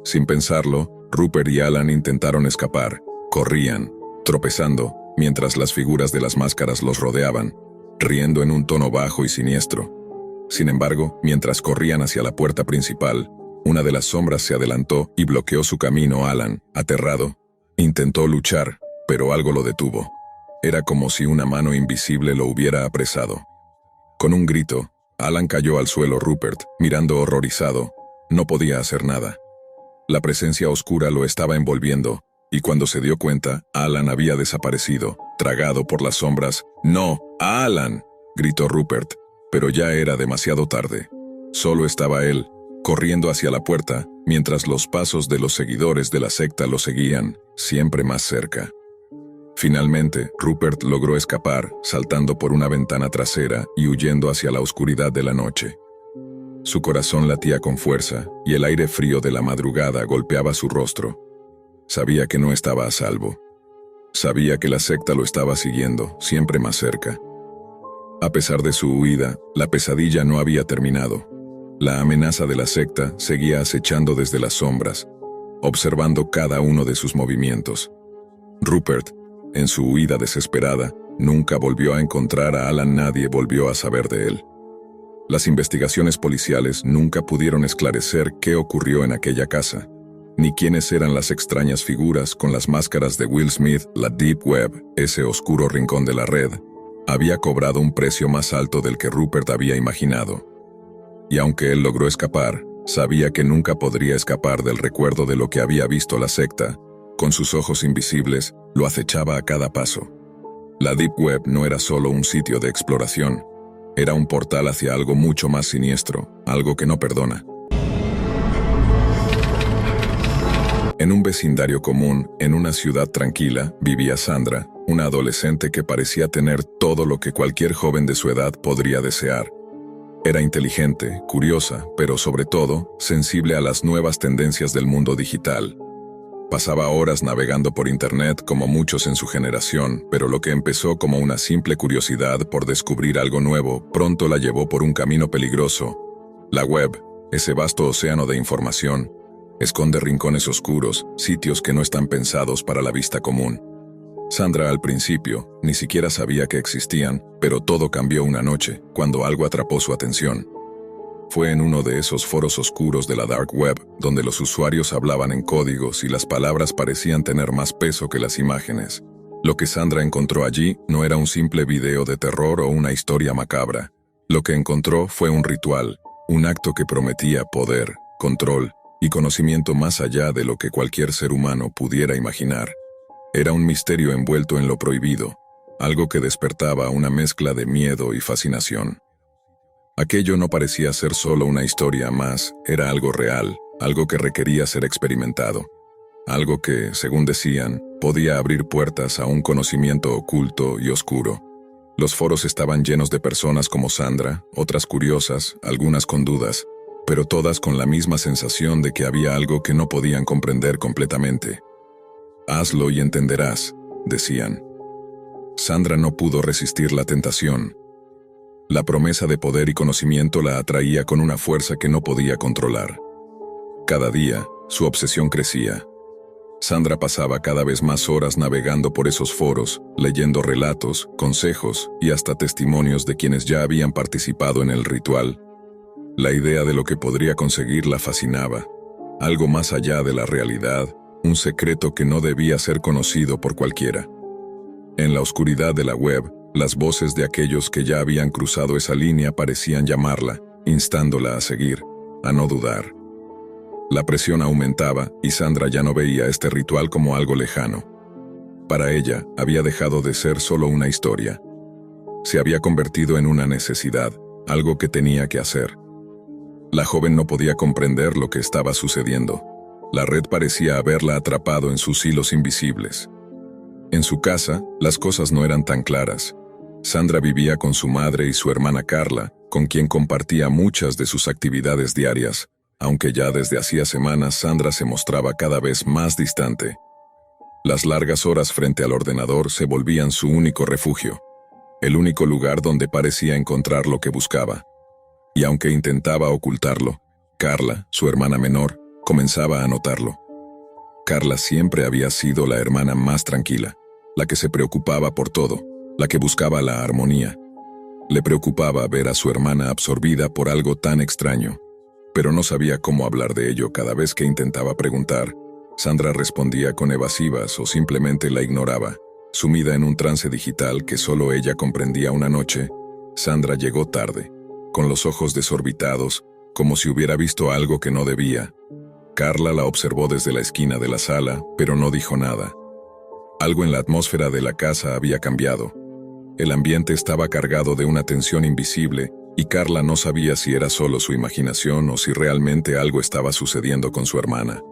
Sin pensarlo, Rupert y Alan intentaron escapar. Corrían, tropezando, mientras las figuras de las máscaras los rodeaban, riendo en un tono bajo y siniestro. Sin embargo, mientras corrían hacia la puerta principal, una de las sombras se adelantó y bloqueó su camino. Alan, aterrado, intentó luchar, pero algo lo detuvo. Era como si una mano invisible lo hubiera apresado. Con un grito, Alan cayó al suelo. Rupert, mirando horrorizado, no podía hacer nada. La presencia oscura lo estaba envolviendo, y cuando se dio cuenta, Alan había desaparecido, tragado por las sombras. «¡No, Alan!», gritó Rupert, pero ya era demasiado tarde. Solo estaba él, corriendo hacia la puerta, mientras los pasos de los seguidores de la secta lo seguían, siempre más cerca. Finalmente, Rupert logró escapar, saltando por una ventana trasera y huyendo hacia la oscuridad de la noche. Su corazón latía con fuerza, y el aire frío de la madrugada golpeaba su rostro. Sabía que no estaba a salvo. Sabía que la secta lo estaba siguiendo, siempre más cerca. A pesar de su huida, la pesadilla no había terminado. La amenaza de la secta seguía acechando desde las sombras, observando cada uno de sus movimientos. Rupert, en su huida desesperada, nunca volvió a encontrar a Alan. Nadie volvió a saber de él. Las investigaciones policiales nunca pudieron esclarecer qué ocurrió en aquella casa, ni quiénes eran las extrañas figuras con las máscaras de Will Smith. La Deep Web, ese oscuro rincón de la red, había cobrado un precio más alto del que Rupert había imaginado. Y aunque él logró escapar, sabía que nunca podría escapar del recuerdo de lo que había visto la secta. Con sus ojos invisibles, lo acechaba a cada paso. La Deep Web no era solo un sitio de exploración, era un portal hacia algo mucho más siniestro, algo que no perdona. En un vecindario común, en una ciudad tranquila, vivía Sandra, una adolescente que parecía tener todo lo que cualquier joven de su edad podría desear. Era inteligente, curiosa, pero sobre todo, sensible a las nuevas tendencias del mundo digital. Pasaba horas navegando por internet como muchos en su generación, pero lo que empezó como una simple curiosidad por descubrir algo nuevo, pronto la llevó por un camino peligroso. La web, ese vasto océano de información, esconde rincones oscuros, sitios que no están pensados para la vista común. Sandra al principio ni siquiera sabía que existían, pero todo cambió una noche, cuando algo atrapó su atención. Fue en uno de esos foros oscuros de la dark web, donde los usuarios hablaban en códigos y las palabras parecían tener más peso que las imágenes. Lo que Sandra encontró allí no era un simple video de terror o una historia macabra. Lo que encontró fue un ritual, un acto que prometía poder, control y conocimiento más allá de lo que cualquier ser humano pudiera imaginar. Era un misterio envuelto en lo prohibido, algo que despertaba una mezcla de miedo y fascinación. Aquello no parecía ser solo una historia más, era algo real, algo que requería ser experimentado. Algo que, según decían, podía abrir puertas a un conocimiento oculto y oscuro. Los foros estaban llenos de personas como Sandra, otras curiosas, algunas con dudas, pero todas con la misma sensación de que había algo que no podían comprender completamente. «Hazlo y entenderás», decían. Sandra no pudo resistir la tentación. La promesa de poder y conocimiento la atraía con una fuerza que no podía controlar. Cada día, su obsesión crecía. Sandra pasaba cada vez más horas navegando por esos foros, leyendo relatos, consejos y hasta testimonios de quienes ya habían participado en el ritual. La idea de lo que podría conseguir la fascinaba. Algo más allá de la realidad, un secreto que no debía ser conocido por cualquiera. En la oscuridad de la web, las voces de aquellos que ya habían cruzado esa línea parecían llamarla, instándola a seguir, a no dudar. La presión aumentaba y Sandra ya no veía este ritual como algo lejano. Para ella, había dejado de ser solo una historia. Se había convertido en una necesidad, algo que tenía que hacer. La joven no podía comprender lo que estaba sucediendo. La red parecía haberla atrapado en sus hilos invisibles. En su casa, las cosas no eran tan claras. Sandra vivía con su madre y su hermana Carla, con quien compartía muchas de sus actividades diarias, aunque ya desde hacía semanas Sandra se mostraba cada vez más distante. Las largas horas frente al ordenador se volvían su único refugio, el único lugar donde parecía encontrar lo que buscaba. Y aunque intentaba ocultarlo, Carla, su hermana menor, comenzaba a notarlo. Carla siempre había sido la hermana más tranquila, la que se preocupaba por todo, la que buscaba la armonía. Le preocupaba ver a su hermana absorbida por algo tan extraño, pero no sabía cómo hablar de ello. Cada vez que intentaba preguntar, Sandra respondía con evasivas o simplemente la ignoraba. Sumida en un trance digital que solo ella comprendía una noche, Sandra llegó tarde, con los ojos desorbitados, como si hubiera visto algo que no debía. Carla la observó desde la esquina de la sala, pero no dijo nada. Algo en la atmósfera de la casa había cambiado. El ambiente estaba cargado de una tensión invisible, y Carla no sabía si era solo su imaginación o si realmente algo estaba sucediendo con su hermana.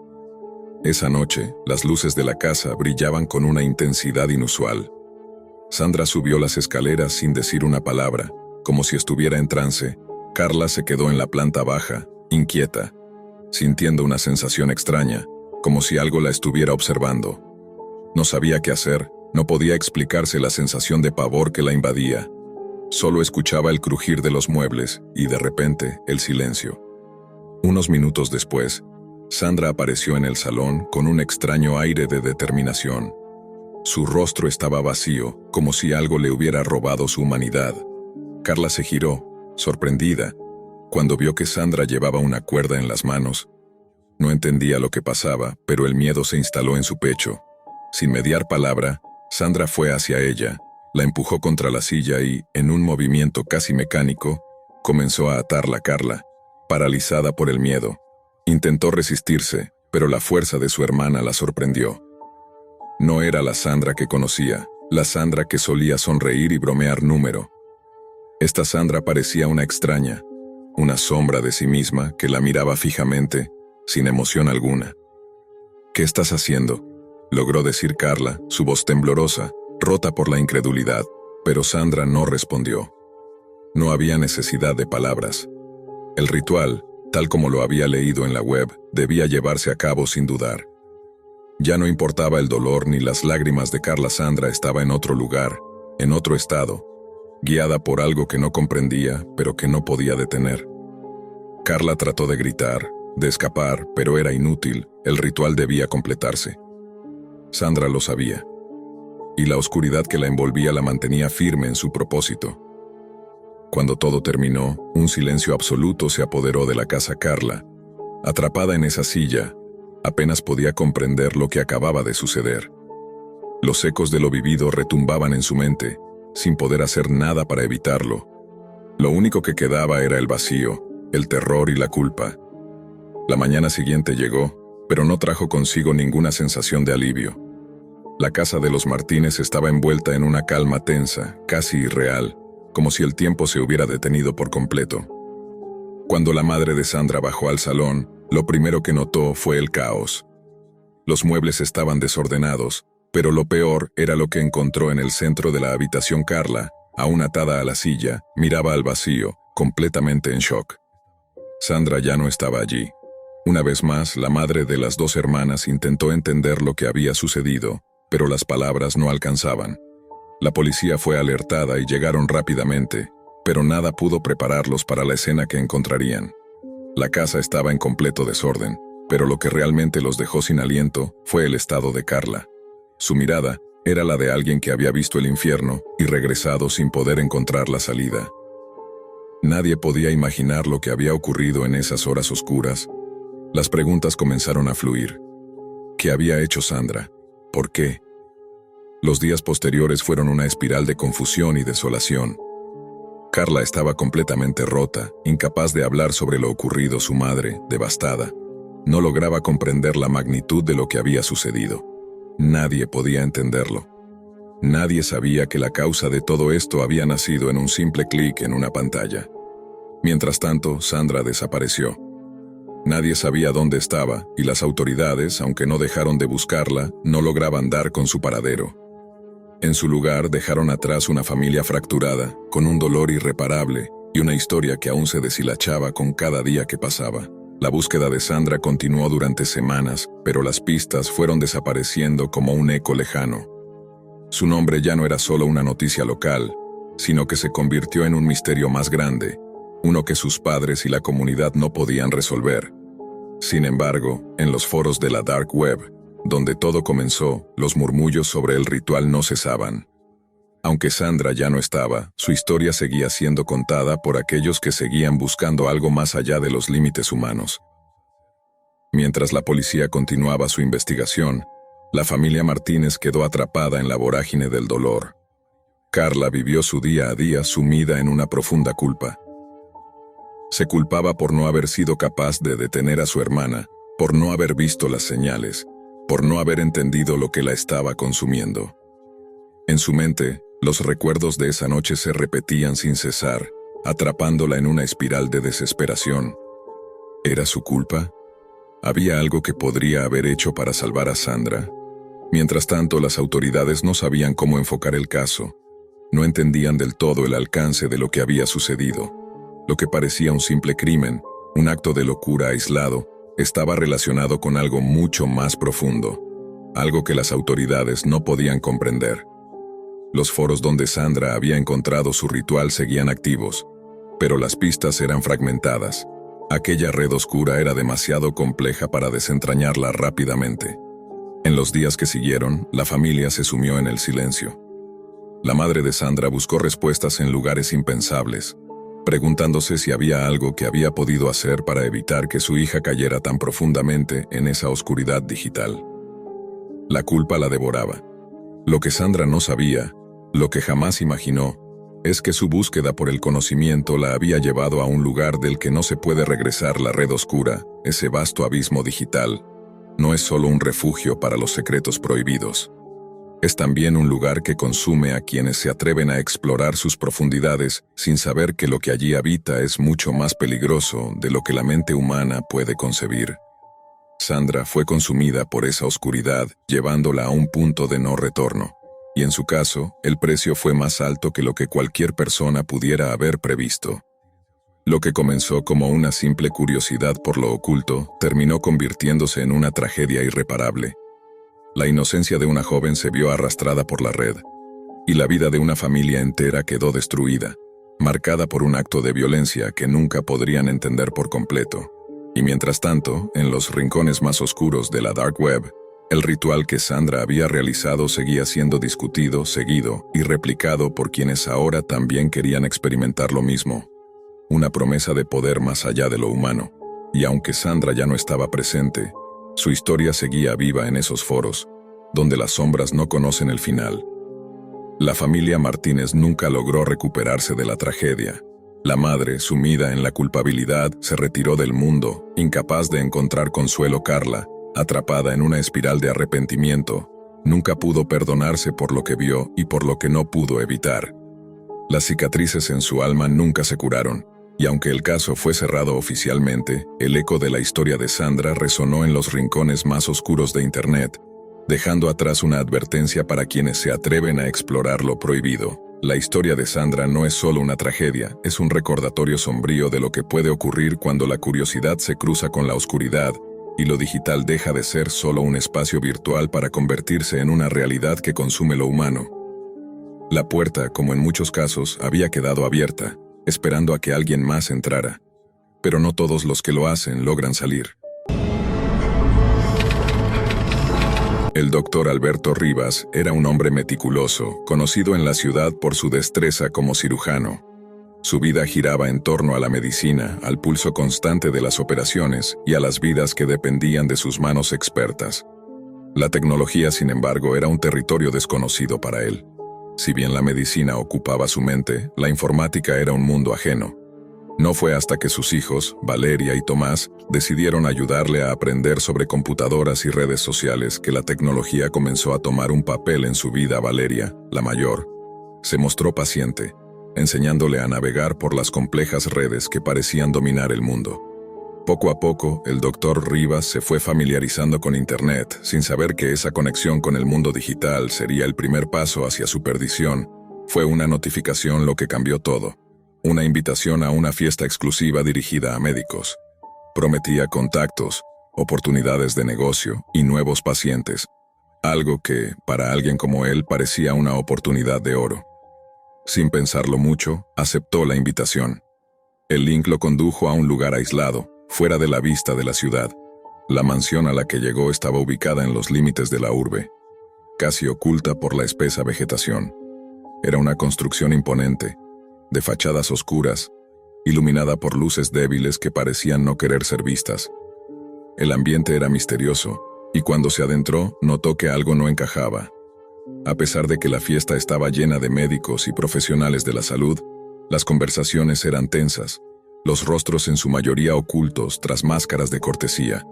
Esa noche, las luces de la casa brillaban con una intensidad inusual. Sandra subió las escaleras sin decir una palabra, como si estuviera en trance. Carla se quedó en la planta baja, inquieta, sintiendo una sensación extraña, como si algo la estuviera observando. No sabía qué hacer, no podía explicarse la sensación de pavor que la invadía. Solo escuchaba el crujir de los muebles y, de repente, el silencio. Unos minutos después, Sandra apareció en el salón con un extraño aire de determinación. Su rostro estaba vacío, como si algo le hubiera robado su humanidad. Carla se giró, sorprendida, cuando vio que Sandra llevaba una cuerda en las manos. No entendía lo que pasaba, pero el miedo se instaló en su pecho. Sin mediar palabra, Sandra fue hacia ella, la empujó contra la silla y, en un movimiento casi mecánico, comenzó a atarla a Carla, paralizada por el miedo. Intentó resistirse, pero la fuerza de su hermana la sorprendió. No era la Sandra que conocía, la Sandra que solía sonreír y bromear número. Esta Sandra parecía una extraña, una sombra de sí misma que la miraba fijamente, sin emoción alguna. ¿Qué estás haciendo?, logró decir Carla, su voz temblorosa, rota por la incredulidad, pero Sandra no respondió. No había necesidad de palabras. El ritual, tal como lo había leído en la web, debía llevarse a cabo sin dudar. Ya no importaba el dolor ni las lágrimas de Carla. Sandra estaba en otro lugar, en otro estado, guiada por algo que no comprendía, pero que no podía detener. Carla trató de gritar, de escapar, pero era inútil. El ritual debía completarse. Sandra lo sabía, y la oscuridad que la envolvía la mantenía firme en su propósito. Cuando todo terminó, un silencio absoluto se apoderó de la casa. Carla, atrapada en esa silla, apenas podía comprender lo que acababa de suceder. Los ecos de lo vivido retumbaban en su mente, sin poder hacer nada para evitarlo. Lo único que quedaba era el vacío, el terror y la culpa. La mañana siguiente llegó, pero no trajo consigo ninguna sensación de alivio. La casa de los Martínez estaba envuelta en una calma tensa, casi irreal, como si el tiempo se hubiera detenido por completo. Cuando la madre de Sandra bajó al salón, lo primero que notó fue el caos. Los muebles estaban desordenados, pero lo peor era lo que encontró en el centro de la habitación. Carla, aún atada a la silla, miraba al vacío, completamente en shock. Sandra ya no estaba allí. Una vez más, la madre de las dos hermanas intentó entender lo que había sucedido, pero las palabras no alcanzaban. La policía fue alertada y llegaron rápidamente, pero nada pudo prepararlos para la escena que encontrarían. La casa estaba en completo desorden, pero lo que realmente los dejó sin aliento fue el estado de Carla. Su mirada era la de alguien que había visto el infierno y regresado sin poder encontrar la salida. Nadie podía imaginar lo que había ocurrido en esas horas oscuras. Las preguntas comenzaron a fluir. ¿Qué había hecho Sandra? ¿Por qué? Los días posteriores fueron una espiral de confusión y desolación. Carla estaba completamente rota, incapaz de hablar sobre lo ocurrido. Su madre, devastada, no lograba comprender la magnitud de lo que había sucedido. Nadie podía entenderlo. Nadie sabía que la causa de todo esto había nacido en un simple clic en una pantalla. Mientras tanto, Sandra desapareció. Nadie sabía dónde estaba, y las autoridades, aunque no dejaron de buscarla, no lograban dar con su paradero. En su lugar dejaron atrás una familia fracturada, con un dolor irreparable y una historia que aún se deshilachaba con cada día que pasaba. La búsqueda de Sandra continuó durante semanas, pero las pistas fueron desapareciendo como un eco lejano. Su nombre ya no era solo una noticia local, sino que se convirtió en un misterio más grande, uno que sus padres y la comunidad no podían resolver. Sin embargo, en los foros de la Dark Web, donde todo comenzó, los murmullos sobre el ritual no cesaban. Aunque Sandra ya no estaba, su historia seguía siendo contada por aquellos que seguían buscando algo más allá de los límites humanos. Mientras la policía continuaba su investigación, la familia Martínez quedó atrapada en la vorágine del dolor. Carla vivió su día a día sumida en una profunda culpa. Se culpaba por no haber sido capaz de detener a su hermana, por no haber visto las señales, por no haber entendido lo que la estaba consumiendo. En su mente, los recuerdos de esa noche se repetían sin cesar, atrapándola en una espiral de desesperación. ¿Era su culpa? ¿Había algo que podría haber hecho para salvar a Sandra? Mientras tanto, las autoridades no sabían cómo enfocar el caso. No entendían del todo el alcance de lo que había sucedido. Lo que parecía un simple crimen, un acto de locura aislado, estaba relacionado con algo mucho más profundo, algo que las autoridades no podían comprender. Los foros donde Sandra había encontrado su ritual seguían activos, pero las pistas eran fragmentadas. Aquella red oscura era demasiado compleja para desentrañarla rápidamente. En los días que siguieron, la familia se sumió en el silencio. La madre de Sandra buscó respuestas en lugares impensables, preguntándose si había algo que había podido hacer para evitar que su hija cayera tan profundamente en esa oscuridad digital. La culpa la devoraba. Lo que Sandra no sabía, lo que jamás imaginó, es que su búsqueda por el conocimiento la había llevado a un lugar del que no se puede regresar. La red oscura, ese vasto abismo digital, no es solo un refugio para los secretos prohibidos. Es también un lugar que consume a quienes se atreven a explorar sus profundidades sin saber que lo que allí habita es mucho más peligroso de lo que la mente humana puede concebir. Sandra fue consumida por esa oscuridad, llevándola a un punto de no retorno. Y en su caso, el precio fue más alto que lo que cualquier persona pudiera haber previsto. Lo que comenzó como una simple curiosidad por lo oculto, terminó convirtiéndose en una tragedia irreparable. La inocencia de una joven se vio arrastrada por la red, y la vida de una familia entera quedó destruida, marcada por un acto de violencia que nunca podrían entender por completo. Y mientras tanto, en los rincones más oscuros de la Dark Web, el ritual que Sandra había realizado seguía siendo discutido, seguido y replicado por quienes ahora también querían experimentar lo mismo. Una promesa de poder más allá de lo humano. Y aunque Sandra ya no estaba presente, su historia seguía viva en esos foros, donde las sombras no conocen el final. La familia Martínez nunca logró recuperarse de la tragedia. La madre, sumida en la culpabilidad, se retiró del mundo, incapaz de encontrar consuelo. Carla, atrapada en una espiral de arrepentimiento, nunca pudo perdonarse por lo que vio y por lo que no pudo evitar. Las cicatrices en su alma nunca se curaron, y aunque el caso fue cerrado oficialmente, el eco de la historia de Sandra resonó en los rincones más oscuros de Internet, dejando atrás una advertencia para quienes se atreven a explorar lo prohibido. La historia de Sandra no es solo una tragedia, es un recordatorio sombrío de lo que puede ocurrir cuando la curiosidad se cruza con la oscuridad, y lo digital deja de ser solo un espacio virtual para convertirse en una realidad que consume lo humano. La puerta, como en muchos casos, había quedado abierta, esperando a que alguien más entrara. Pero no todos los que lo hacen logran salir. El doctor Alberto Rivas era un hombre meticuloso, conocido en la ciudad por su destreza como cirujano. Su vida giraba en torno a la medicina, al pulso constante de las operaciones y a las vidas que dependían de sus manos expertas. La tecnología, sin embargo, era un territorio desconocido para él. Si bien la medicina ocupaba su mente, la informática era un mundo ajeno. No fue hasta que sus hijos, Valeria y Tomás, decidieron ayudarle a aprender sobre computadoras y redes sociales que la tecnología comenzó a tomar un papel en su vida. Valeria, la mayor, se mostró paciente, enseñándole a navegar por las complejas redes que parecían dominar el mundo. Poco a poco, el doctor Rivas se fue familiarizando con Internet, sin saber que esa conexión con el mundo digital sería el primer paso hacia su perdición. Fue una notificación lo que cambió todo. Una invitación a una fiesta exclusiva dirigida a médicos. Prometía contactos, oportunidades de negocio y nuevos pacientes. Algo que, para alguien como él, parecía una oportunidad de oro. Sin pensarlo mucho, aceptó la invitación. El link lo condujo a un lugar aislado, fuera de la vista de la ciudad. La mansión a la que llegó estaba ubicada en los límites de la urbe, casi oculta por la espesa vegetación. Era una construcción imponente, de fachadas oscuras, iluminada por luces débiles que parecían no querer ser vistas. El ambiente era misterioso, y cuando se adentró, notó que algo no encajaba. A pesar de que la fiesta estaba llena de médicos y profesionales de la salud, las conversaciones eran tensas, los rostros en su mayoría ocultos tras máscaras de cortesía.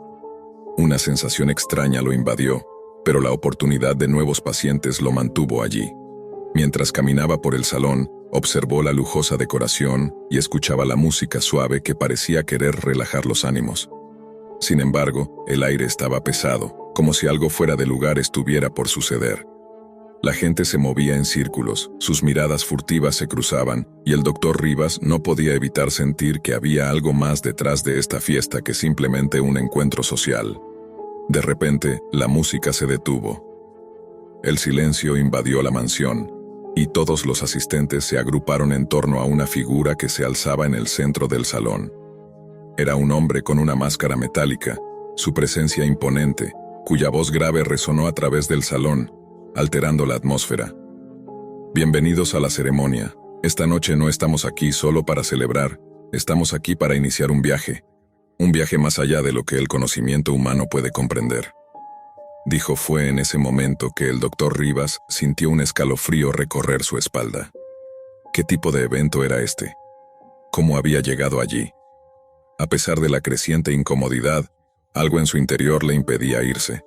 Una sensación extraña lo invadió, pero la oportunidad de nuevos pacientes lo mantuvo allí. Mientras caminaba por el salón, observó la lujosa decoración y escuchaba la música suave que parecía querer relajar los ánimos. Sin embargo, el aire estaba pesado, como si algo fuera de lugar estuviera por suceder. La gente se movía en círculos, sus miradas furtivas se cruzaban, y el doctor Rivas no podía evitar sentir que había algo más detrás de esta fiesta que simplemente un encuentro social. De repente, la música se detuvo. El silencio invadió la mansión, y todos los asistentes se agruparon en torno a una figura que se alzaba en el centro del salón. Era un hombre con una máscara metálica, su presencia imponente, cuya voz grave resonó a través del salón, alterando la atmósfera. Bienvenidos a la ceremonia. Esta noche no estamos aquí solo para celebrar, estamos aquí para iniciar un viaje más allá de lo que el conocimiento humano puede comprender. Dijo. Fue en ese momento que el doctor Rivas sintió un escalofrío recorrer su espalda. ¿Qué tipo de evento era este? ¿Cómo había llegado allí? A pesar de la creciente incomodidad, algo en su interior le impedía irse.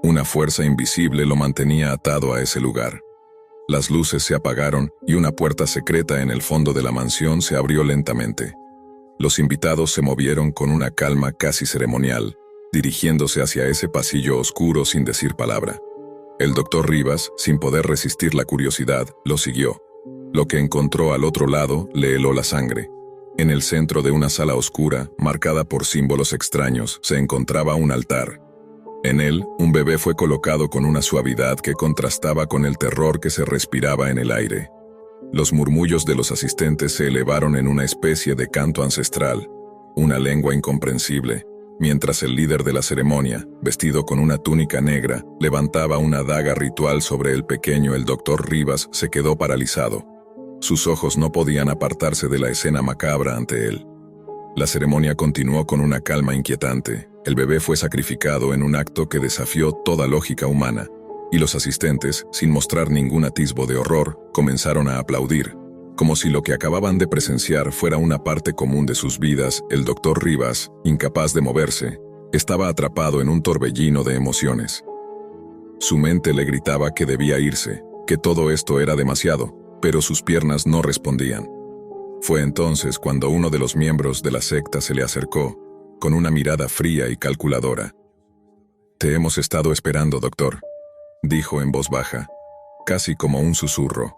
Una fuerza invisible lo mantenía atado a ese lugar. Las luces se apagaron y una puerta secreta en el fondo de la mansión se abrió lentamente. Los invitados se movieron con una calma casi ceremonial, dirigiéndose hacia ese pasillo oscuro sin decir palabra. El doctor Rivas, sin poder resistir la curiosidad, lo siguió. Lo que encontró al otro lado le heló la sangre. En el centro de una sala oscura, marcada por símbolos extraños, se encontraba un altar. En él, un bebé fue colocado con una suavidad que contrastaba con el terror que se respiraba en el aire. Los murmullos de los asistentes se elevaron en una especie de canto ancestral, una lengua incomprensible, mientras el líder de la ceremonia, vestido con una túnica negra, levantaba una daga ritual sobre el pequeño. El doctor Rivas se quedó paralizado. Sus ojos no podían apartarse de la escena macabra ante él. La ceremonia continuó con una calma inquietante. El bebé fue sacrificado en un acto que desafió toda lógica humana, y los asistentes, sin mostrar ningún atisbo de horror, comenzaron a aplaudir, como si lo que acababan de presenciar fuera una parte común de sus vidas. El doctor Rivas, incapaz de moverse, estaba atrapado en un torbellino de emociones. Su mente le gritaba que debía irse, que todo esto era demasiado, pero sus piernas no respondían. Fue entonces cuando uno de los miembros de la secta se le acercó, con una mirada fría y calculadora. «Te hemos estado esperando, doctor», dijo en voz baja, casi como un susurro.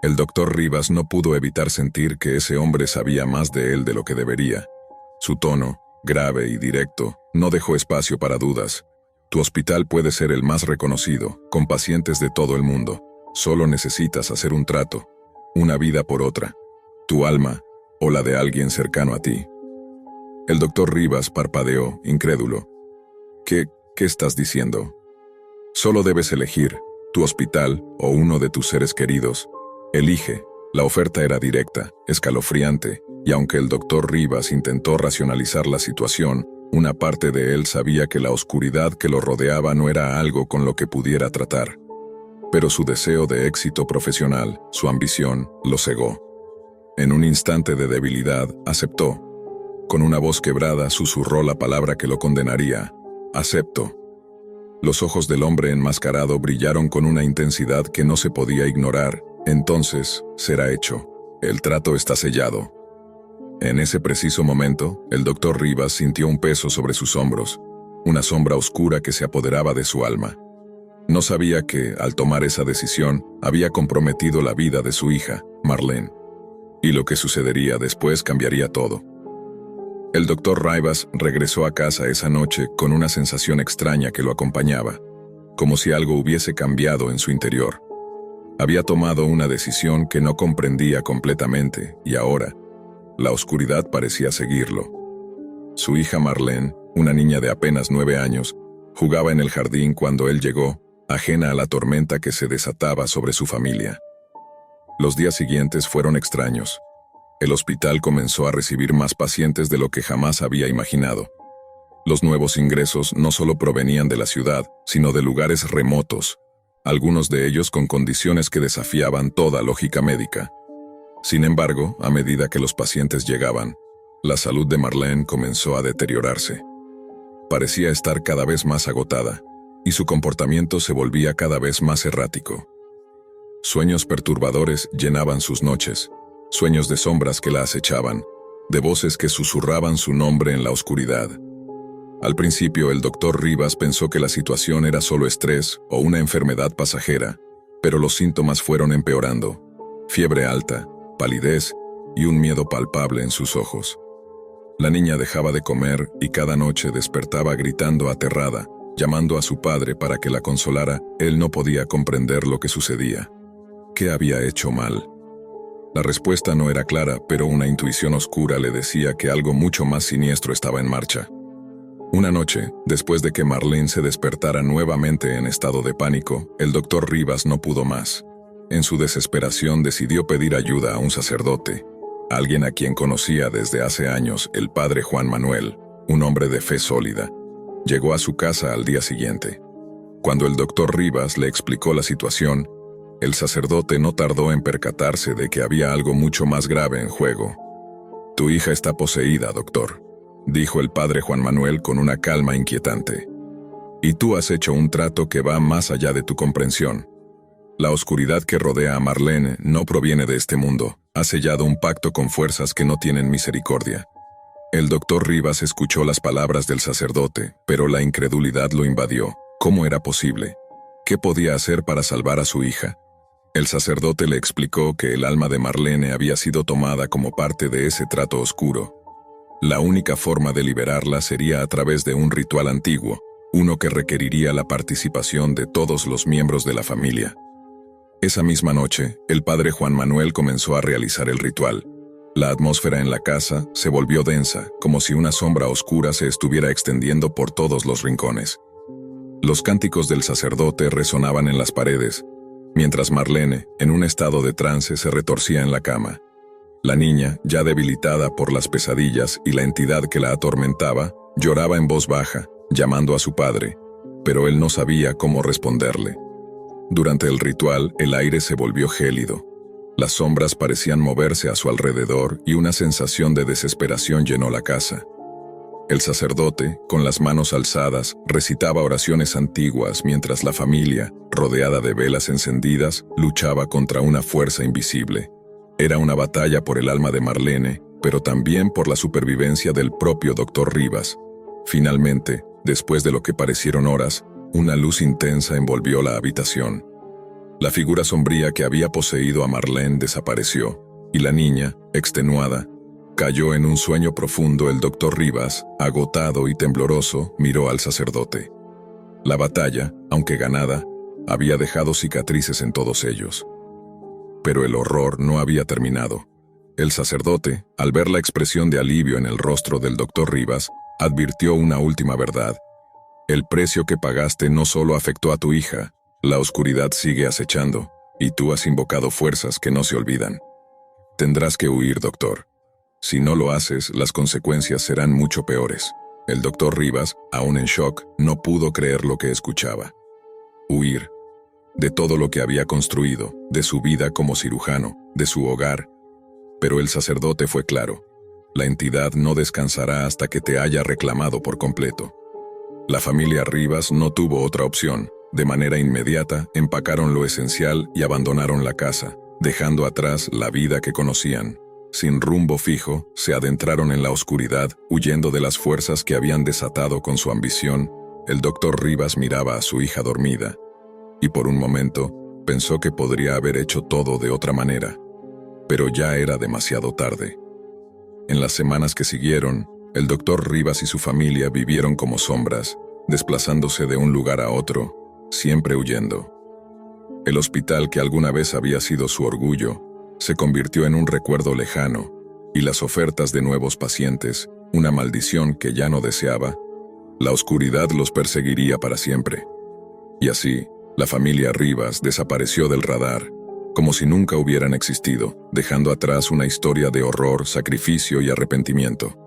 El doctor Rivas no pudo evitar sentir que ese hombre sabía más de él de lo que debería. Su tono, grave y directo, no dejó espacio para dudas. «Tu hospital puede ser el más reconocido, con pacientes de todo el mundo. Solo necesitas hacer un trato, una vida por otra, tu alma o la de alguien cercano a ti». El doctor Rivas parpadeó, incrédulo. ¿Qué estás diciendo? Solo debes elegir, tu hospital o uno de tus seres queridos. Elige. La oferta era directa, escalofriante, y aunque el doctor Rivas intentó racionalizar la situación, una parte de él sabía que la oscuridad que lo rodeaba no era algo con lo que pudiera tratar. Pero su deseo de éxito profesional, su ambición, lo cegó. En un instante de debilidad, aceptó. Con una voz quebrada susurró la palabra que lo condenaría: «Acepto». Los ojos del hombre enmascarado brillaron con una intensidad que no se podía ignorar. «Entonces, será hecho. El trato está sellado». En ese preciso momento, el doctor Rivas sintió un peso sobre sus hombros, una sombra oscura que se apoderaba de su alma. No sabía que, al tomar esa decisión, había comprometido la vida de su hija, Marlene. Y lo que sucedería después cambiaría todo. El doctor Rivas regresó a casa esa noche con una sensación extraña que lo acompañaba, como si algo hubiese cambiado en su interior. Había tomado una decisión que no comprendía completamente, y ahora, la oscuridad parecía seguirlo. Su hija Marlene, una niña de apenas 9 años, jugaba en el jardín cuando él llegó, ajena a la tormenta que se desataba sobre su familia. Los días siguientes fueron extraños. El hospital comenzó a recibir más pacientes de lo que jamás había imaginado. Los nuevos ingresos no solo provenían de la ciudad, sino de lugares remotos, algunos de ellos con condiciones que desafiaban toda lógica médica. Sin embargo, a medida que los pacientes llegaban, la salud de Marlene comenzó a deteriorarse. Parecía estar cada vez más agotada, y su comportamiento se volvía cada vez más errático. Sueños perturbadores llenaban sus noches, sueños de sombras que la acechaban, de voces que susurraban su nombre en la oscuridad. Al principio, el doctor Rivas pensó que la situación era solo estrés o una enfermedad pasajera, pero los síntomas fueron empeorando. Fiebre alta, palidez y un miedo palpable en sus ojos. La niña dejaba de comer y cada noche despertaba gritando aterrada, llamando a su padre para que la consolara. Él no podía comprender lo que sucedía. ¿Qué había hecho mal? La respuesta no era clara, pero una intuición oscura le decía que algo mucho más siniestro estaba en marcha. Una noche, después de que Marlene se despertara nuevamente en estado de pánico, el doctor Rivas no pudo más. En su desesperación decidió pedir ayuda a un sacerdote, alguien a quien conocía desde hace años, el padre Juan Manuel, un hombre de fe sólida. Llegó a su casa al día siguiente. Cuando el doctor Rivas le explicó la situación, el sacerdote no tardó en percatarse de que había algo mucho más grave en juego. «Tu hija está poseída, doctor», dijo el padre Juan Manuel con una calma inquietante. «Y tú has hecho un trato que va más allá de tu comprensión. La oscuridad que rodea a Marlene no proviene de este mundo. Has sellado un pacto con fuerzas que no tienen misericordia. El doctor Rivas escuchó las palabras del sacerdote, pero la incredulidad lo invadió. ¿Cómo era posible? ¿Qué podía hacer para salvar a su hija? El sacerdote le explicó que el alma de Marlene había sido tomada como parte de ese trato oscuro. La única forma de liberarla sería a través de un ritual antiguo, uno que requeriría la participación de todos los miembros de la familia. Esa misma noche, el padre Juan Manuel comenzó a realizar el ritual. La atmósfera en la casa se volvió densa, como si una sombra oscura se estuviera extendiendo por todos los rincones. Los cánticos del sacerdote resonaban en las paredes, mientras Marlene, en un estado de trance, se retorcía en la cama. La niña, ya debilitada por las pesadillas y la entidad que la atormentaba, lloraba en voz baja, llamando a su padre, pero él no sabía cómo responderle. Durante el ritual, el aire se volvió gélido. Las sombras parecían moverse a su alrededor y una sensación de desesperación llenó la casa. El sacerdote, con las manos alzadas, recitaba oraciones antiguas mientras la familia, rodeada de velas encendidas, luchaba contra una fuerza invisible. Era una batalla por el alma de Marlene, pero también por la supervivencia del propio doctor Rivas. Finalmente, después de lo que parecieron horas, una luz intensa envolvió la habitación. La figura sombría que había poseído a Marlene desapareció, y la niña, extenuada, cayó en un sueño profundo. El doctor Rivas, agotado y tembloroso, miró al sacerdote. La batalla, aunque ganada, había dejado cicatrices en todos ellos. Pero el horror no había terminado. El sacerdote, al ver la expresión de alivio en el rostro del doctor Rivas, advirtió una última verdad. El precio que pagaste no solo afectó a tu hija, la oscuridad sigue acechando, y tú has invocado fuerzas que no se olvidan. Tendrás que huir, doctor. Si no lo haces, las consecuencias serán mucho peores. El doctor Rivas, aún en shock, no pudo creer lo que escuchaba. Huir. De todo lo que había construido, de su vida como cirujano, de su hogar. Pero el sacerdote fue claro. La entidad no descansará hasta que te haya reclamado por completo. La familia Rivas no tuvo otra opción. De manera inmediata, empacaron lo esencial y abandonaron la casa, dejando atrás la vida que conocían. Sin rumbo fijo, se adentraron en la oscuridad, huyendo de las fuerzas que habían desatado con su ambición. El doctor Rivas miraba a su hija dormida, y por un momento, pensó que podría haber hecho todo de otra manera. Pero ya era demasiado tarde. En las semanas que siguieron, el doctor Rivas y su familia vivieron como sombras, desplazándose de un lugar a otro, siempre huyendo. El hospital que alguna vez había sido su orgullo, se convirtió en un recuerdo lejano, y las ofertas de nuevos pacientes, una maldición que ya no deseaba. La oscuridad los perseguiría para siempre. Y así, la familia Rivas desapareció del radar, como si nunca hubieran existido, dejando atrás una historia de horror, sacrificio y arrepentimiento.